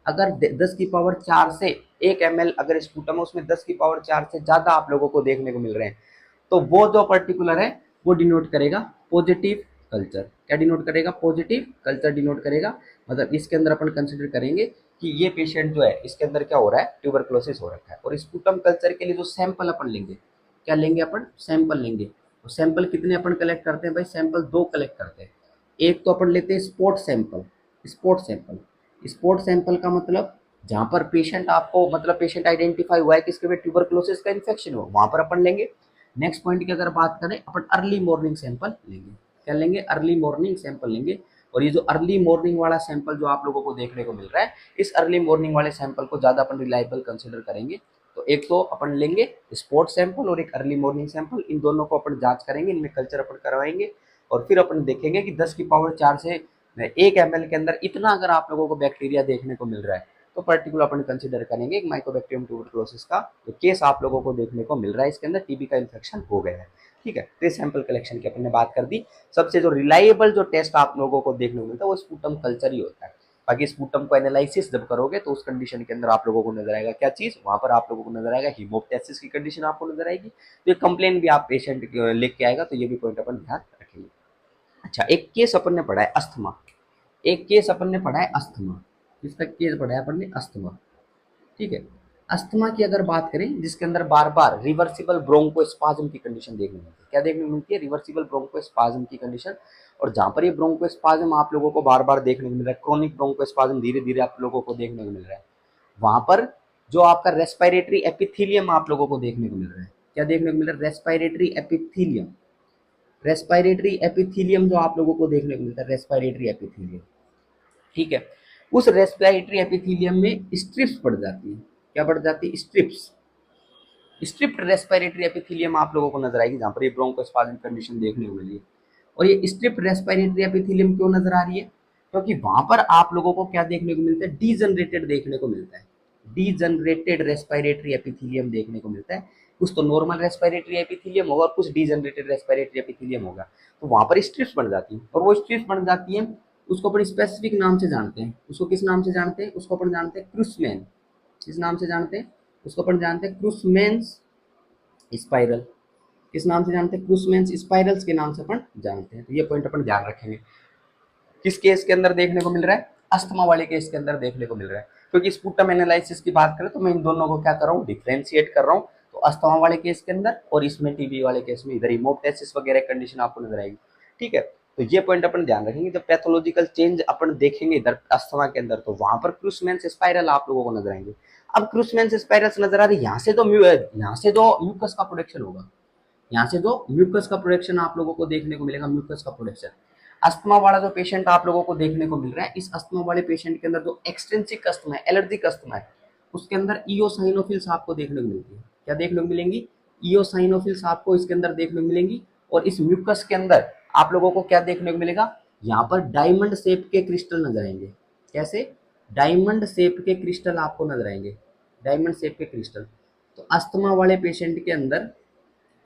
अगर 10⁴ से 1 ml अगर स्पूटम है उसमें 10⁴ से ज्यादा आप लोगों को देखने को मिल रहे हैं, तो वो जो पर्टिकुलर है वो डिनोट करेगा पॉजिटिव कल्चर। क्या डिनोट करेगा? पॉजिटिव कल्चर डिनोट करेगा। मतलब इसके अंदर अपन कंसिडर करेंगे कि ये पेशेंट जो है इसके अंदर क्या हो रहा है? ट्यूबरक्लोसिस हो रखा है। और स्पूटम कल्चर के लिए जो सैंपल अपन लेंगे, क्या लेंगे अपन? सैंपल लेंगे। तो सैंपल कितने अपन कलेक्ट करते हैं भाई? सैंपल 2 कलेक्ट करते हैं। एक तो अपन लेते हैं spot sample. Spot sample, spot sample का मतलब जहाँ पर पेशेंट आपको मतलब पेशेंट आइडेंटिफाई हुआ है कि इसके ट्यूबरक्लोसिस का इन्फेक्शन हो, वहां पर अपन लेंगे। नेक्स्ट पॉइंट की अगर बात करें अपन अर्ली मॉर्निंग सैंपल लेंगे। क्या लेंगे? अर्ली मॉर्निंग सैंपल लेंगे। और ये जो अर्ली मॉर्निंग वाला सैंपल जो आप लोगों को देखने को मिल रहा है, इस अर्ली मॉर्निंग वाले सैंपल को ज़्यादा अपन रिलायबल कंसिडर करेंगे। तो एक तो अपन लेंगे स्पॉट सैंपल और एक अर्ली मॉर्निंग सैंपल, इन दोनों को अपन जांच करेंगे, इनमें कल्चर अपन करवाएंगे। और फिर अपन देखेंगे कि 10⁴ से 1 ml के अंदर इतना अगर आप लोगों को बैक्टीरिया देखने को मिल रहा है तो पर्टिकुलर अपन कंसिडर करेंगे एक माइकोबैक्टीरियम ट्यूबरक्लोसिस का जो केस आप लोगों को देखने को मिल रहा है, इसके अंदर टीबी का इन्फेक्शन हो गया है। ठीक है, तो सैंपल कलेक्शन की अपन ने बात कर दी। सबसे जो रिलायबल जो टेस्ट आप लोगों को देखने को मिलता है वो स्पूटम कल्चर ही होता है। बाकी स्पूटम को एनालिसिस जब करोगे तो उस कंडीशन के अंदर आप लोगों को नजर आएगा क्या चीज? वहां पर आप लोगों को नजर आएगा हीमोप्टेसिस की कंडीशन आपको नजर आएगी। तो ये कंप्लेन भी आप पेशेंट लिख के आएगा, तो ये भी पॉइंट अपन ध्यान रखेंगे। अच्छा, एक केस अपन ने पढ़ा है अस्थमा। एक केस अपन ने पढ़ा है अस्थमा। किसका केस पढ़ा है अपन ने? अस्थमा। ठीक है, अस्थमा की अगर बात करें जिसके अंदर बार बार रिवर्सिबल ब्रोंकोस्पाज्म की कंडीशन देखने को मिलती है। क्या देखने को मिलती है? रिवर्सिबल ब्रोंकोस्पाज्म की कंडीशन। और जहां पर ये ब्रोंकोस्पाज्म आप लोगों को बार बार देखने को मिल रहा है, क्रोनिक ब्रोंकोस्पाज्म धीरे धीरे आप लोगों को देखने को मिल रहा है, वहां पर जो आपका रेस्पिरेटरी एपिथीलियम आप लोगों को देखने को मिल रहा है। क्या देखने को मिल रहा है? Respiratory epithelium. रेस्पिरेटरी एपिथीलियम जो आप लोगों को देखने को मिलता है, रेस्पिरेटरी एपिथीलियम। ठीक है, उस रेस्पिरेटरी एपिथीलियम में स्ट्रिप्स पड़ जाती है। क्या पड़ जाती है? स्ट्रिप्स। स्ट्रिप्ड रेस्पिरेटरी एपिथीलियम आप लोगों को नजर आएगी जहां पर ये ब्रोंकोस्पाज्म कंडीशन देखने को मिली है। और ये स्ट्रिप्ड रेस्पिरेटरी एपिथीलियम क्यों नजर आ रही है? क्योंकि वहां पर आप लोगों को क्या देखने को मिलता है? डीजनरेटेड देखने को मिलता है। डीजनरेटेड रेस्पिरेटरी एपिथीलियम देखने को मिलता है। कुछ तो नॉर्मल रेस्पिरेटरी एपिथीलियम होगा और कुछ डीजनरेटेड रेस्पिरेटरी एपिथीलियम होगा। तो वहां पर स्ट्रिप्स बन जाती है, और वो स्ट्रिप्स बन जाती है उसको अपन स्पेसिफिक नाम से जानते हैं। उसको किस नाम से जानते हैं? उसको अपन जानते हैं क्रूसमैन। किस नाम से जानते हैं? उसको अपन जानते हैं क्रूसमैन्स स्पाइरल। किस नाम से जानते हैं? क्रूसमैन्स स्पाइरल्स के नाम से अपन जानते हैं। तो ये पॉइंट अपन ध्यान रखेंगे। किस केस के अंदर देखने को मिल रहा है? अस्थमा वाले केस के अंदर देखने को मिल रहा है। क्योंकि स्पूटम एनालिसिस की बात करें तो मैं इन दोनों को क्या कर रहा हूँ? डिफ्रेंशिएट कर रहा हूँ। तो अस्थमा वाले केस के अंदर और इसमें टीबी वाले केस में इधर हीमोप्टेसिस वगैरह कंडीशन आपको नजर आएगी। ठीक है, तो ये पॉइंट अपन ध्यान रखेंगे। जब पैथोलॉजिकल चेंज अपन देखेंगे इधर अस्थमा के अंदर तो वहां पर क्रूसमैन्स स्पाइरल आप लोगों को नजर आएंगे। अब क्रूसमैन्स स्पाइरल्स नजर आ रही है, यहाँ से तो म्यूकस का प्रोडक्शन होगा। यहाँ से जो म्यूकस का प्रोडक्शन आप लोगों को देखने को मिलेगा, म्यूकस का प्रोडक्शन। अस्थमा वाला जो पेशेंट आप लोगों को देखने को मिल रहा है, इस अस्थमा वाले पेशेंट के अंदर जो एक्सटेंसिक अस्थमा है, एलर्जिक अस्थमा है, उसके अंदर ईओसाइनोफिल्स आपको देखने को मिलती है। क्या देखने को मिलेंगी? ईओसाइनोफिल्स आपको इसके अंदर देखने को मिलेंगी। और इस म्यूकस के अंदर आप लोगों को क्या देखने को मिलेगा? यहाँ पर डायमंड शेप के क्रिस्टल नजर आएंगे। कैसे? डायमंड शेप के क्रिस्टल आपको नजर आएंगे। डायमंड शेप के क्रिस्टल। तो अस्थमा वाले पेशेंट के अंदर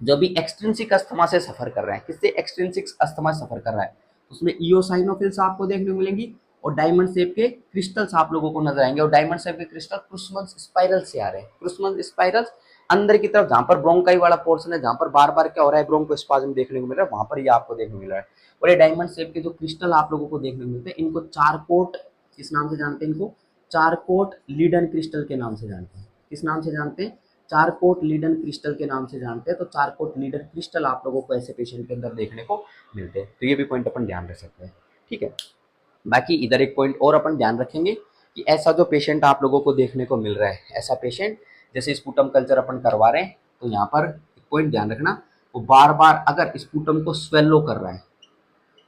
जो भी एक्सट्रिंसिक अस्थमा से सफर कर रहा है, किससे एक्सट्रिंसिक अस्थमा सफर कर रहा है, उसमें ईओसाइनोफिल्स आपको देखने को मिलेंगी और डायमंड शेप के क्रिस्टल्स आप लोगों को नजर आएंगे। और डायमंड शेप के क्रिस्टल क्रूसमस स्पाइरल से आ रहे हैं। क्रूसमस स्पाइरल्स अंदर की तरफ जहां पर ब्रोंकाई वाला पोर्शन है, जहां पर बार बार क्या हो रहा है? ब्रोंकोस्पाज्म देखने को मिल रहा है, वहां पर ये आपको देखने को मिल रहा है। और ये डायमंड शेप के जो क्रिस्टल आप लोगों को देखने को मिलते हैं, इनको चारकोट किस नाम से जानते हैं? इनको चारकोट लीडन क्रिस्टल के नाम से जानते हैं। किस नाम से जानते हैं? चारकोट लीडन क्रिस्टल के नाम से जानते हैं। तो चारकोट लीडन क्रिस्टल आप लोगों को ऐसे पेशेंट के अंदर देखने को मिलते हैं। तो ये भी पॉइंट अपन ध्यान रख सकते हैं। ठीक है, बाकी इधर एक पॉइंट और अपन ध्यान रखेंगे कि ऐसा जो पेशेंट आप लोगों को देखने को मिल रहा है, ऐसा पेशेंट जैसे स्पूटम कल्चर अपन करवा रहे हैं, तो यहाँ पर एक पॉइंट ध्यान रखना, वो बार बार अगर स्पूटम को स्वेलो कर रहा है,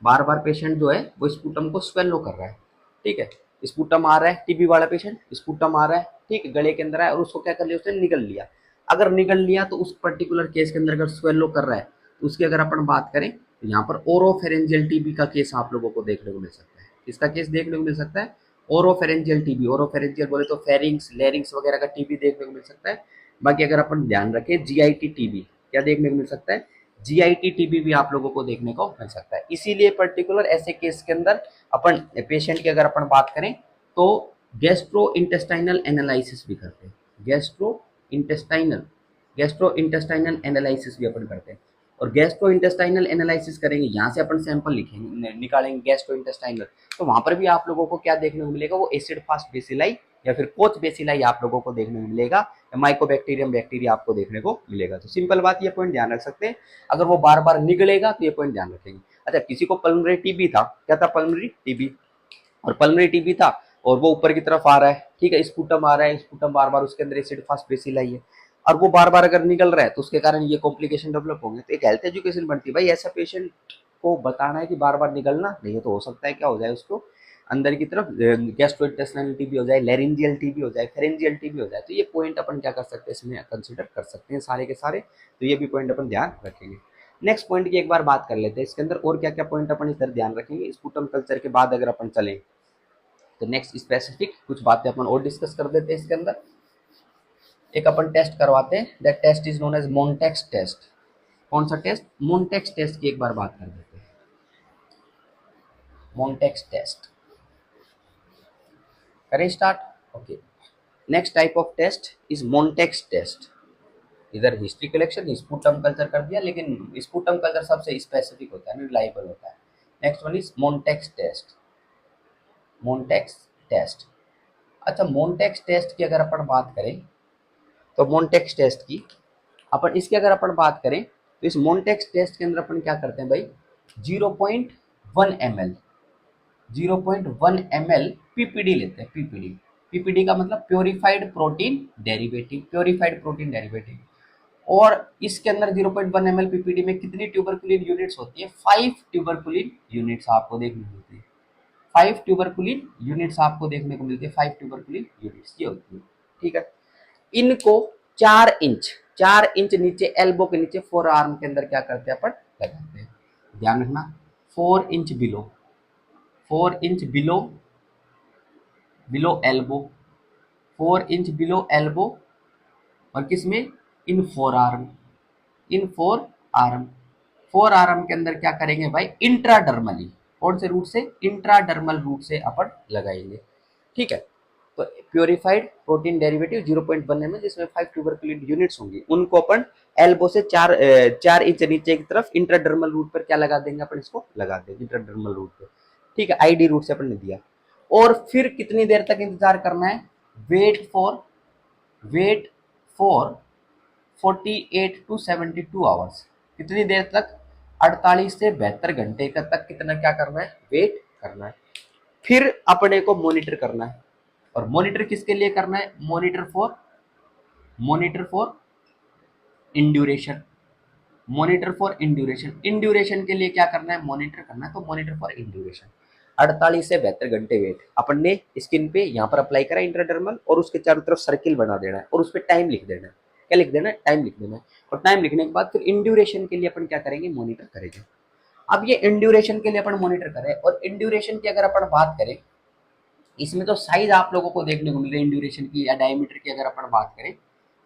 बार बार पेशेंट जो है वो स्पूटम को स्वेलो कर रहा है, ठीक है, स्पूटम आ रहा है, टीबी वाला पेशेंट स्पूटम आ रहा है, ठीक है, गले के अंदर है और उसको क्या कर लिया, उसने निगल लिया। अगर निगल लिया तो उस पर्टिकुलर केस के अंदर अगर स्वेलो कर रहा है तो उसकी अगर अपन बात करें तो यहाँ पर ओरोफेरेंजियल टीबी का केस आप लोगों को देखने को मिल सकता है। इसका केस देखने को मिल सकता है ओरोफेरेंजियल टीबी। ओरोफेरेंजियल बोले तो फेरिंग्स, लेरिंग्स वगैरह का टीबी देखने को मिल सकता है। बाकी अगर अपन ध्यान रखें जीआईटी टीबी क्या देखने को मिल सकता है, जीआईटी टीबी भी आप लोगों को देखने को मिल सकता है। इसीलिए पर्टिकुलर ऐसे केस के अंदर अपन पेशेंट की अगर अपन बात करें तो गैस्ट्रो इंटेस्टाइनल एनालिसिस भी करते हैं। गैस्ट्रो इंटेस्टाइनल एनालिसिस भी अपन करते हैं। और गैस्ट्रो इंटेस्टाइनल एनालिसिस करेंगे, यहाँ से अपन सैंपल लिखेंगे, निकालेंगे गैस्ट्रो इंटेस्टाइनल, तो वहां पर भी आप लोगों को क्या देखने को मिलेगा, वो एसिड फास्ट बेसिलाई या फिर कोच बेसिलाई आप लोगों को देखने को मिलेगा, माइकोबैक्टीरियम बैक्टीरिया आपको देखने को मिलेगा। तो सिंपल बात, ये पॉइंट ध्यान रख सकते हैं। अगर वो बार बार निगलेगा तो ये पॉइंट ध्यान रखेंगे। अच्छा, किसी को पल्मोनरी टीबी था, क्या था, पल्मोनरी टीबी, और पल्मोनरी टीबी था और वो ऊपर की तरफ आ रहा है, ठीक है, स्पूटम आ रहा है, स्पूटम बार बार उसके अंदर एसिड फास्ट बेसिलाई है और वो बार बार अगर निकल रहा है तो उसके कारण ये कॉम्प्लिकेशन डेवलप होंगे। तो एक हेल्थ एजुकेशन बनती है भाई, ऐसा पेशेंट को बताना है कि बार बार निकलना नहीं, तो हो सकता है क्या हो जाए, उसको अंदर की तरफ गैस्ट्रोइंटेस्टाइनल टीबी हो जाए, लैरिंजियल टीबी हो जाए, फेरेंजियल टीबी हो जाए। तो ये पॉइंट अपन क्या कर सकते हैं, इसमें कंसिडर कर सकते हैं सारे के सारे। तो ये भी पॉइंट अपन ध्यान रखेंगे। नेक्स्ट पॉइंट की एक बार बात कर लेते हैं, इसके अंदर और क्या क्या पॉइंट अपन इधर ध्यान रखेंगे। स्पूटम कल्चर के बाद अगर अपन चलें तो नेक्स्ट स्पेसिफिक कुछ बातें अपन और डिस्कस कर देते हैं। इसके अंदर एक अपन टेस्ट करवाते हैं, that test is known as Mantoux test. कौन सा टेस्ट, मोन्टेक्स टेस्ट की एक बार बात कर देते हैं। मोन्टेक्स टेस्ट करें start. Okay, next type of test is Mantoux test. इधर हिस्ट्री कलेक्शन स्पूटम कल्चर कर दिया, लेकिन स्पूटम कल्चर सबसे स्पेसिफिक होता है, रिलायबल होता है। Next one is Mantoux test. Mantoux test, अच्छा, मोन्टेक्स टेस्ट की अगर अपन बात करें तो मोन्टेक्स टेस्ट की अपन इसकी अगर अपन बात करें तो इस मोन्टेक्स टेस्ट के अंदर अपन क्या करते हैं भाई, 0.1 ml 0.1 ml पीपीडी लेते हैं। पीपीडी, पीपीडी का मतलब purified protein derivative, purified protein derivative. और इसके अंदर 0.1 ml पीपीडी में कितनी ट्यूबरकुलिन यूनिट्स होती है, 5 ट्यूबरकुलिन यूनिट्स आपको देखने को मिलती है। 5 ट्यूबरकुलिन यूनिट्स आपको देखने को मिलती है, 5 ट्यूबरकुलिन यूनिट्स ये होती है, ठीक है। इनको 4 इंच नीचे एल्बो के नीचे फोर आर्म के अंदर क्या करते हैं अपन, लगाते हैं। ध्यान रखना, 4 inch below, 4 inch below elbow, 4 inch below elbow, और किसमें, इन फोर आर्म, इन फोर आर्म के अंदर क्या करेंगे भाई, इंट्राडर्मली, कौन से रूट से, इंट्राडर्मल रूट से अपन लगाएंगे, ठीक है। तो प्योरीफाइड प्रोटीन डेरिवेटिव 0.1 ml जिसमें 5 ट्यूबरकुलिन यूनिट्स होंगी, उनको अपन एल्बो से 4 इंच नीचे की तरफ इंट्राडर्मल रूट पर क्या लगा देंगे, अपन इसको लगा देंगे इंट्राडर्मल रूट पे, ठीक है। आईडी रूट से अपन ने दिया। और फिर कितनी देर तक इंतजार करना है, वेट फॉर 48 to 72 आवर्स, कितनी देर तक, 48 से 72 घंटे तक कितना क्या करना है, वेट करना है। फिर अपने को मॉनिटर करना है, और मॉनिटर किसके लिए करना है, monitor for induration, monitor for induration, induration के लिए क्या करना है, मॉनिटर करना है। तो मॉनिटर फॉर इंड्यूरेशन 48 से 72 घंटे वेट अपन ने स्किन पे यहाँ पर अप्लाई करा इंट्राडर्मल, और उसके चारों तरफ सर्किल बना देना है और उस पर टाइम लिख देना है। क्या लिख देना है, टाइम लिख देना है। और टाइम लिखने के बाद फिर इंड्यूरेशन के लिए अपन क्या करेंगे, मॉनिटर करेंगे। अब ये इंड्यूरेशन के लिए अपन मॉनिटर करें, और इंड्यूरेशन की अगर अपन बात करें, इसमें तो साइज आप लोगों को देखने को मिल रही है इंड्यूरेशन की या डायमीटर की अगर अपन बात करें,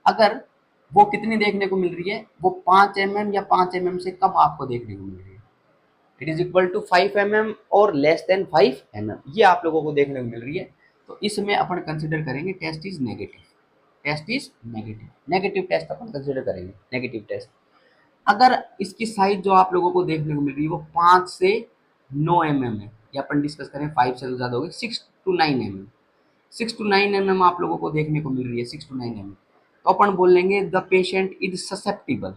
अगर वो कितनी देखने को मिल रही है, वो 5 mm या 5 mm से कम आपको देखने को मिल रही है। It is equal to 5 mm और लेस देन 5 mm, ये आप लोगों को देखने को मिल रही है। तो इसमें अपन कंसिडर करेंगे test is negative, test is negative, negative test अपन कंसिडर करेंगे, नेगेटिव टेस्ट। अगर इसकी साइज जो आप लोगों को देखने को मिल रही है वो 5 से 9 mm है, या अपन डिस्कस करें 5 से तो ज़्यादा होगी, 6 to 9 mm, 6 to 9 mm आप लोगों को देखने को मिल रही है, 6 to 9 mm। तो अपन बोल लेंगे the patient is susceptible.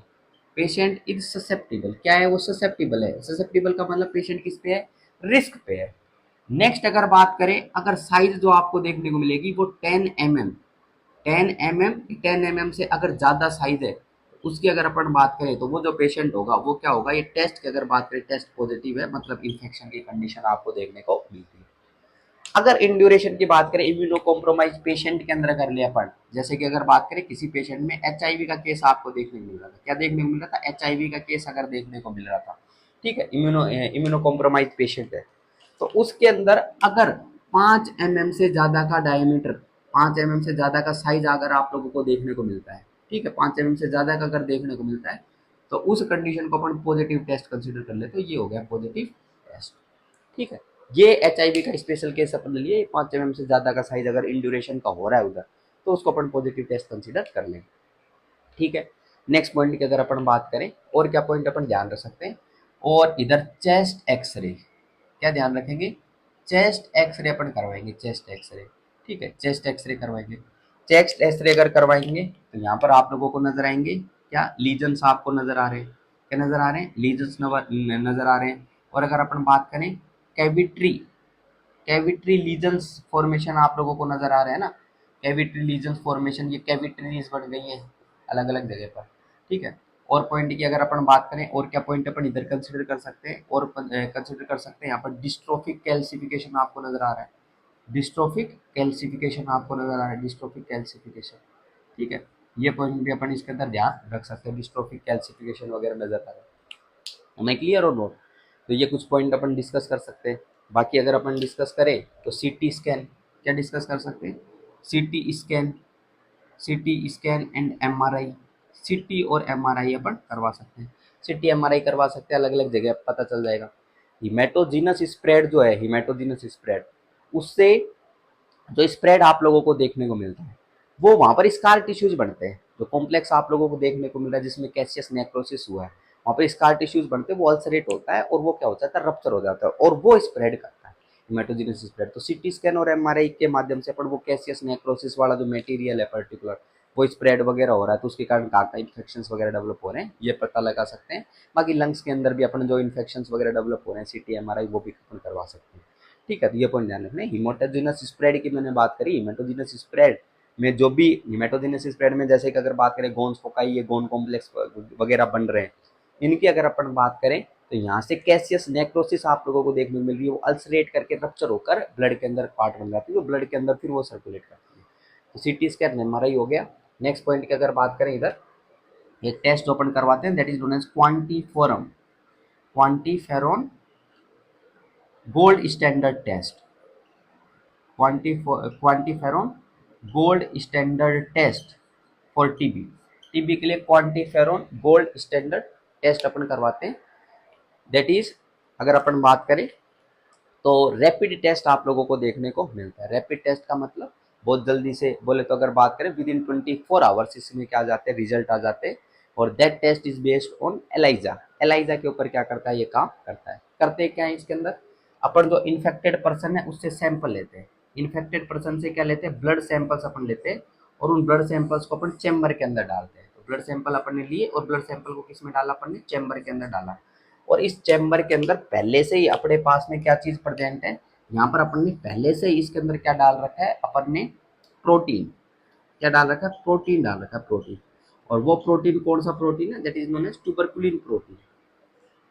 Patient is susceptible, क्या है वो, ससेप्टिबल है। ससेप्टिबल का मतलब पेशेंट किस पे है, रिस्क पे है। नेक्स्ट अगर बात करें, अगर साइज जो आपको देखने को मिलेगी वो 10 mm, 10 mm से अगर ज्यादा साइज है उसकी अगर अपन बात करें तो वो जो पेशेंट होगा वो क्या होगा, ये टेस्ट की अगर बात करें, टेस्ट पॉजिटिव है, मतलब इन्फेक्शन की कंडीशन आपको देखने को मिलती है। अगर इंड्यूरेशन की बात करें, इम्यूनो कॉम्प्रोमाइज पेशेंट के अंदर कर लिया अपन, जैसे कि अगर बात करें किसी पेशेंट में एचआईवी का केस आपको देखने को मिल रहा था, क्या देखने को मिल रहा था, एचआईवी का केस अगर देखने को मिल रहा था, ठीक है, इम्यूनो कॉम्प्रोमाइज पेशेंट है, तो उसके अंदर अगर 5 mm से ज्यादा का डायमीटर, 5 mm से ज्यादा का साइज अगर आप लोगों को देखने को मिलता है, ठीक है, 5 mm से ज्यादा का अगर देखने को मिलता है, तो उस कंडीशन को अपन पॉजिटिव टेस्ट कंसिडर कर लेते, तो ये हो गया पॉजिटिव टेस्ट। ठीक है, ये एचआईवी का स्पेशल केस अपन ले लिए, 5 mm से ज्यादा का साइज अगर इंड्यूरेशन का हो रहा है उधर, तो उसको अपन पॉजिटिव टेस्ट कंसिडर कर लेंगे। ठीक है, नेक्स्ट पॉइंट की अगर अपन बात करें, और क्या पॉइंट अपन ध्यान रख सकते हैं, और इधर चेस्ट एक्सरे, क्या ध्यान रखेंगे, चेस्ट एक्सरे अपन करवाएंगे, चेस्ट एक्सरे। ठीक है, चेस्ट एक्सरे करवाएंगे। चेस्ट एक्सरे अगर करवाएंगे तो यहाँ पर आप लोगों को नजर आएंगे क्या, लीजन्स आपको नजर आ रहे हैं, क्या नजर आ रहे हैं, लीजन्स नजर आ रहे हैं। और अगर अपन बात करें कैविट्री, कैविट्री लीजन्स फॉर्मेशन आप लोगों को नजर आ रहे हैं ना, कैविट्री लीजन्स फॉर्मेशन, ये कैविट्रीज बन गई है अलग अलग जगह पर। ठीक है, और पॉइंट की अगर अपन बात करें, और क्या पॉइंट अपन इधर कंसिडर कर सकते हैं, और कंसिडर कर सकते हैं यहाँ पर डिस्ट्रोफिक कैल्सिफिकेशन आपको नजर आ रहा है, डिस्ट्रोफिक कैल्सिफिकेशन आपको नजर आ रहा है, डिस्ट्रोफिक कैल्सिफिकेशन। ठीक है, ये पॉइंट भी अपन इसके अंदर ध्यान रख सकते हैं, डिस्ट्रोफिक कैल्सिफिकेशन वगैरह नजर आ रहा है। हमें क्लियर और नोट, तो ये कुछ पॉइंट अपन डिस्कस कर सकते हैं। बाकी अगर अपन डिस्कस करें तो सीटी स्कैन, क्या डिस्कस कर सकते हैं, CT scan, CT scan and MRI, सीटी और एमआरआई अपन करवा सकते हैं, सीटी एमआरआई करवा सकते हैं, अलग अलग जगह पता चल जाएगा। हिमेटोजिनस स्प्रेड जो है, हिमेटोजिनस स्प्रेड, उससे जो स्प्रेड आप लोगों को देखने को मिलता है, वो वहाँ पर स्कार टिश्यूज बनते हैं, जो कॉम्प्लेक्स आप लोगों को देखने को मिल रहा है जिसमें कैसियस नेक्रोसिस हुआ है, वहाँ पर स्कार टिश्यूज बनते हैं, वो अल्सरेट होता है और वो क्या हो जाता है, रप्चर हो जाता है, और वो स्प्रेड करता है हिमेटोजिनस स्प्रेड। तो सीटी स्कैन और एमआरआई के माध्यम से अपन वो कैसियस नेक्रोसिस वाला जो मटेरियल है पर्टिकुलर, वो स्प्रेड वगैरह हो रहा है तो उसके कारण कहाँ का इन्फेक्शन वगैरह डेवलप हो रहे हैं ये पता लगा सकते हैं। बाकी लंग्स के अंदर भी अपन जो इन्फेक्शन वगैरह डेवलप हो रहे हैं, सीटी एमआरआई वो भी अपन करवा सकते हैं। ठीक है, तो ये पॉइंट ध्यान रखना। हिमेटोजिनस स्प्रेड की मैंने बात करी, हिमेटोजिनस स्प्रेड में जो भी हिमेटोजिनस स्प्रेड में जैसे कि अगर बात करें गोन्स फोकाई, ये गोन कॉम्प्लेक्स वगैरह बन रहे हैं, इनकी अगर अपन बात करें तो यहाँ से कैसियस नेक्रोसिस आप लोगों को देखने को मिल रही है, वो अल्सरेट करके रप्चर होकर ब्लड के अंदर पार्ट बन जाती है, तो ब्लड के अंदर फिर वो सर्कुलेट करती है। तो सीटी स्कैन एमआरआई हो गया। नेक्स्ट पॉइंट की अगर बात करें, इधर एक टेस्ट ओपन करवाते हैं, that is known as quantiferon, quantiferon gold standard test, quantiferon gold standard test for TB, TB के लिए क्वांटिफेरोन गोल्ड स्टैंडर्ड टेस्ट अपन करवाते हैं। दैट इज अगर अपन बात करें तो रैपिड टेस्ट आप लोगों को देखने को मिलता है। रैपिड टेस्ट का मतलब बहुत जल्दी से बोले तो अगर बात करें विद इन 24 आवर्स इसमें क्या आ जाते हैं, रिजल्ट आ जाते हैं। और that test is based on ELISA, ELISA के ऊपर क्या करता है, ये काम करता है। करते क्या है इसके अंदर, अपन जो इन्फेक्टेड पर्सन है उससे सैंपल लेते हैं, इन्फेक्टेड पर्सन से क्या लेते हैं, ब्लड सैंपल्स अपन लेते हैं, और उन ब्लड सैंपल्स को अपन चैम्बर के अंदर डालते हैं। तो ब्लड सैंपल अपन ने लिए और ब्लड सैंपल को किस में डाला, अपन ने चैम्बर के अंदर डाला, और इस चैम्बर के अंदर पहले से ही अपने पास में क्या चीज प्रेजेंट है, यहाँ पर अपन ने पहले से ही इसके अंदर क्या डाल रखा है, अपन ने प्रोटीन, क्या डाल रखा है, प्रोटीन डाल रखा है, प्रोटीन। और वो प्रोटीन कौन सा प्रोटीन है, that is known as tuberculin protein,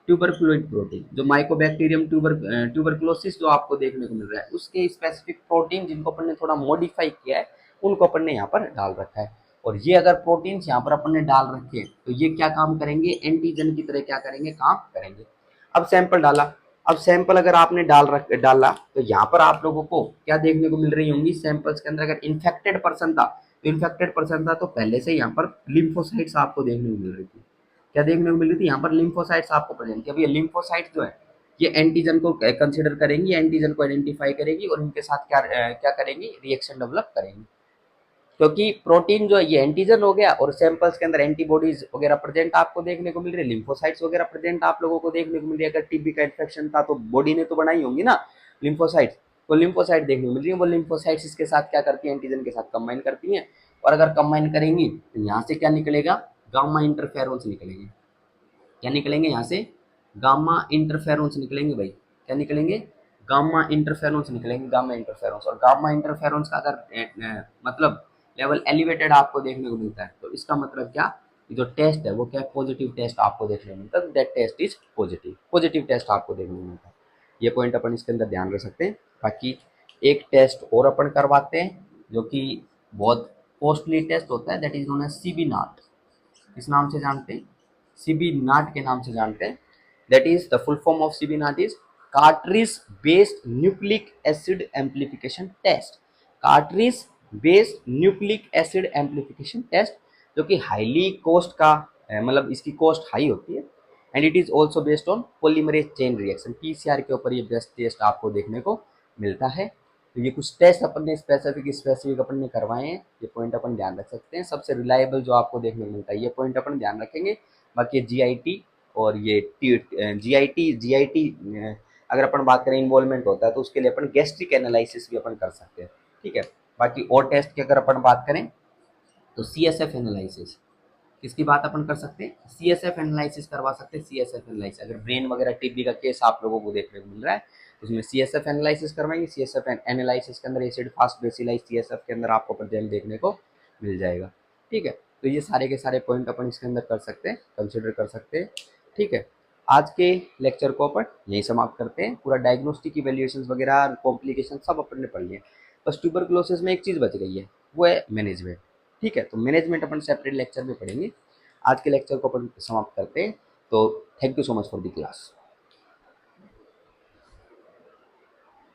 tuberculoid protein, जो माइकोबैक्टीरियम ट्यूबरकुलोसिस जो आपको देखने को मिल रहा है उसके स्पेसिफिक प्रोटीन जिनको अपन ने थोड़ा मॉडिफाई किया है, उनको अपन ने यहाँ पर डाल रखा है। और ये अगर प्रोटीन्स यहाँ पर अपन ने डाल रखे हैं तो ये क्या काम करेंगे, एंटीजन की तरह क्या करेंगे, काम करेंगे। अब सैंपल डाला, अब सैंपल अगर आपने डाला तो यहाँ पर आप लोगों को क्या देखने को मिल रही होंगी, सैंपल्स के अंदर अगर इन्फेक्टेड पर्सन था तो इन्फेक्टेड पर्सन था तो पहले से यहाँ पर लिम्फोसाइट्स आपको देखने को मिल रही थी, क्या देखने को मिल रही थी, यहाँ पर लिम्फोसाइट्स आपको प्रेजेंट थी। अब ये लिम्फोसाइट्स जो है ये एंटीजन को कंसीडर करेंगी, एंटीजन को आइडेंटिफाई करेगी और इनके साथ क्या करेंगी, रिएक्शन डेवलप करेंगी। क्योंकि प्रोटीन जो है ये एंटीजन हो गया और सैंपल्स के अंदर एंटीबॉडीज वगैरह प्रेजेंट आपको देखने को मिल रही है, लिम्फोसाइट्स वगैरह प्रेजेंट आप लोगों को देखने को मिल रही है। अगर टीबी का इन्फेक्शन था तो बॉडी ने तो बनाई होंगी ना लिम्फोसाइट्स, तो लिम्फोसाइट देखने को मिल रही है, वो लिम्फोसाइट्स इसके साथ क्या करती है, एंटीजन के साथ कंबाइन करती हैं और अगर कंबाइन करेंगी तो यहाँ से क्या निकलेगा, गामा इंटरफेरोन्स निकलेंगे। क्या निकलेंगे यहाँ से, गामा इंटरफेरोन्स निकलेंगे भाई। क्या निकलेंगे, गामा इंटरफेरोन्स निकलेंगे, गामा इंटरफेरोन्स। और गामा इंटरफेरोन्स का अगर मतलब लेवल एलिवेटेड आपको देखने को मिलता है तो इसका मतलब क्या, जो टेस्ट है वो क्या, पॉजिटिव टेस्ट आपको देखने को मिलता है, that test is positive, positive test आपको देखने को मिलता है। ये पॉइंट अपन इसके अंदर ध्यान रख सकते हैं। बाकी एक टेस्ट और अपन करवाते हैं जो कि बहुत कॉस्टली टेस्ट होता है, that is known as CB NAAT. इस नाम से जानते हैं, सीबी नाट के नाम से जानते हैं। That is the full form of CBNAAT is cartridge based nucleic acid amplification test. Cartridge based nucleic acid amplification test, जो कि हाईली कॉस्ट का मतलब इसकी कॉस्ट हाई होती है। And it is also based on polymerase chain reaction, PCR के ऊपर ये बेस्ट टेस्ट आपको देखने को मिलता है। तो ये कुछ टेस्ट अपन ने स्पेसिफिक अपन ने करवाए हैं, ये पॉइंट अपन ध्यान रख सकते हैं। सबसे रिलायबल जो आपको देखने को मिलता है, ये पॉइंट अपन ध्यान रखेंगे। बाकी जीआईटी और ये जीआईटी अगर अपन बात करें इन्वॉल्वमेंट होता है तो उसके लिए अपन गैस्ट्रिक एनालिसिस भी अपन कर सकते हैं, ठीक है। बाकी और टेस्ट की अगर अपन बात करें तो सीएसएफ एनालिसिस, इसकी बात अपन कर सकते हैं, सीएसएफ एनालिसिस करवा सकते हैं। सीएसएफ एनालिसिस अगर ब्रेन वगैरह टीबी का केस आप लोगों को देखने को मिल रहा है तो उसमें सीएसएफ एनालिसिस करवाएंगे। सीएसएफ एनालिसिस के अंदर एसिड फास्ट बेसिलाइज सीएसएफ के अंदर आपको प्रेजेंट देखने को मिल जाएगा, ठीक है। तो ये सारे के सारे पॉइंट अपन इसके अंदर कर सकते हैं, कंसिडर कर सकते हैं, ठीक है। आज के लेक्चर को अपन यही समाप्त करते हैं। पूरा डायग्नोस्टिक इवेल्युएशन वगैरह कॉम्प्लिकेशन सब अपन ने पढ़ लिए। बस ट्यूबरकुलोसिस में एक चीज़ बच गई है, वो है मैनेजमेंट, ठीक है। तो मैनेजमेंट अपन सेपरेट लेक्चर में पढ़ेंगे। आज के लेक्चर को अपन समाप्त करते हैं। तो thank you so much for the class.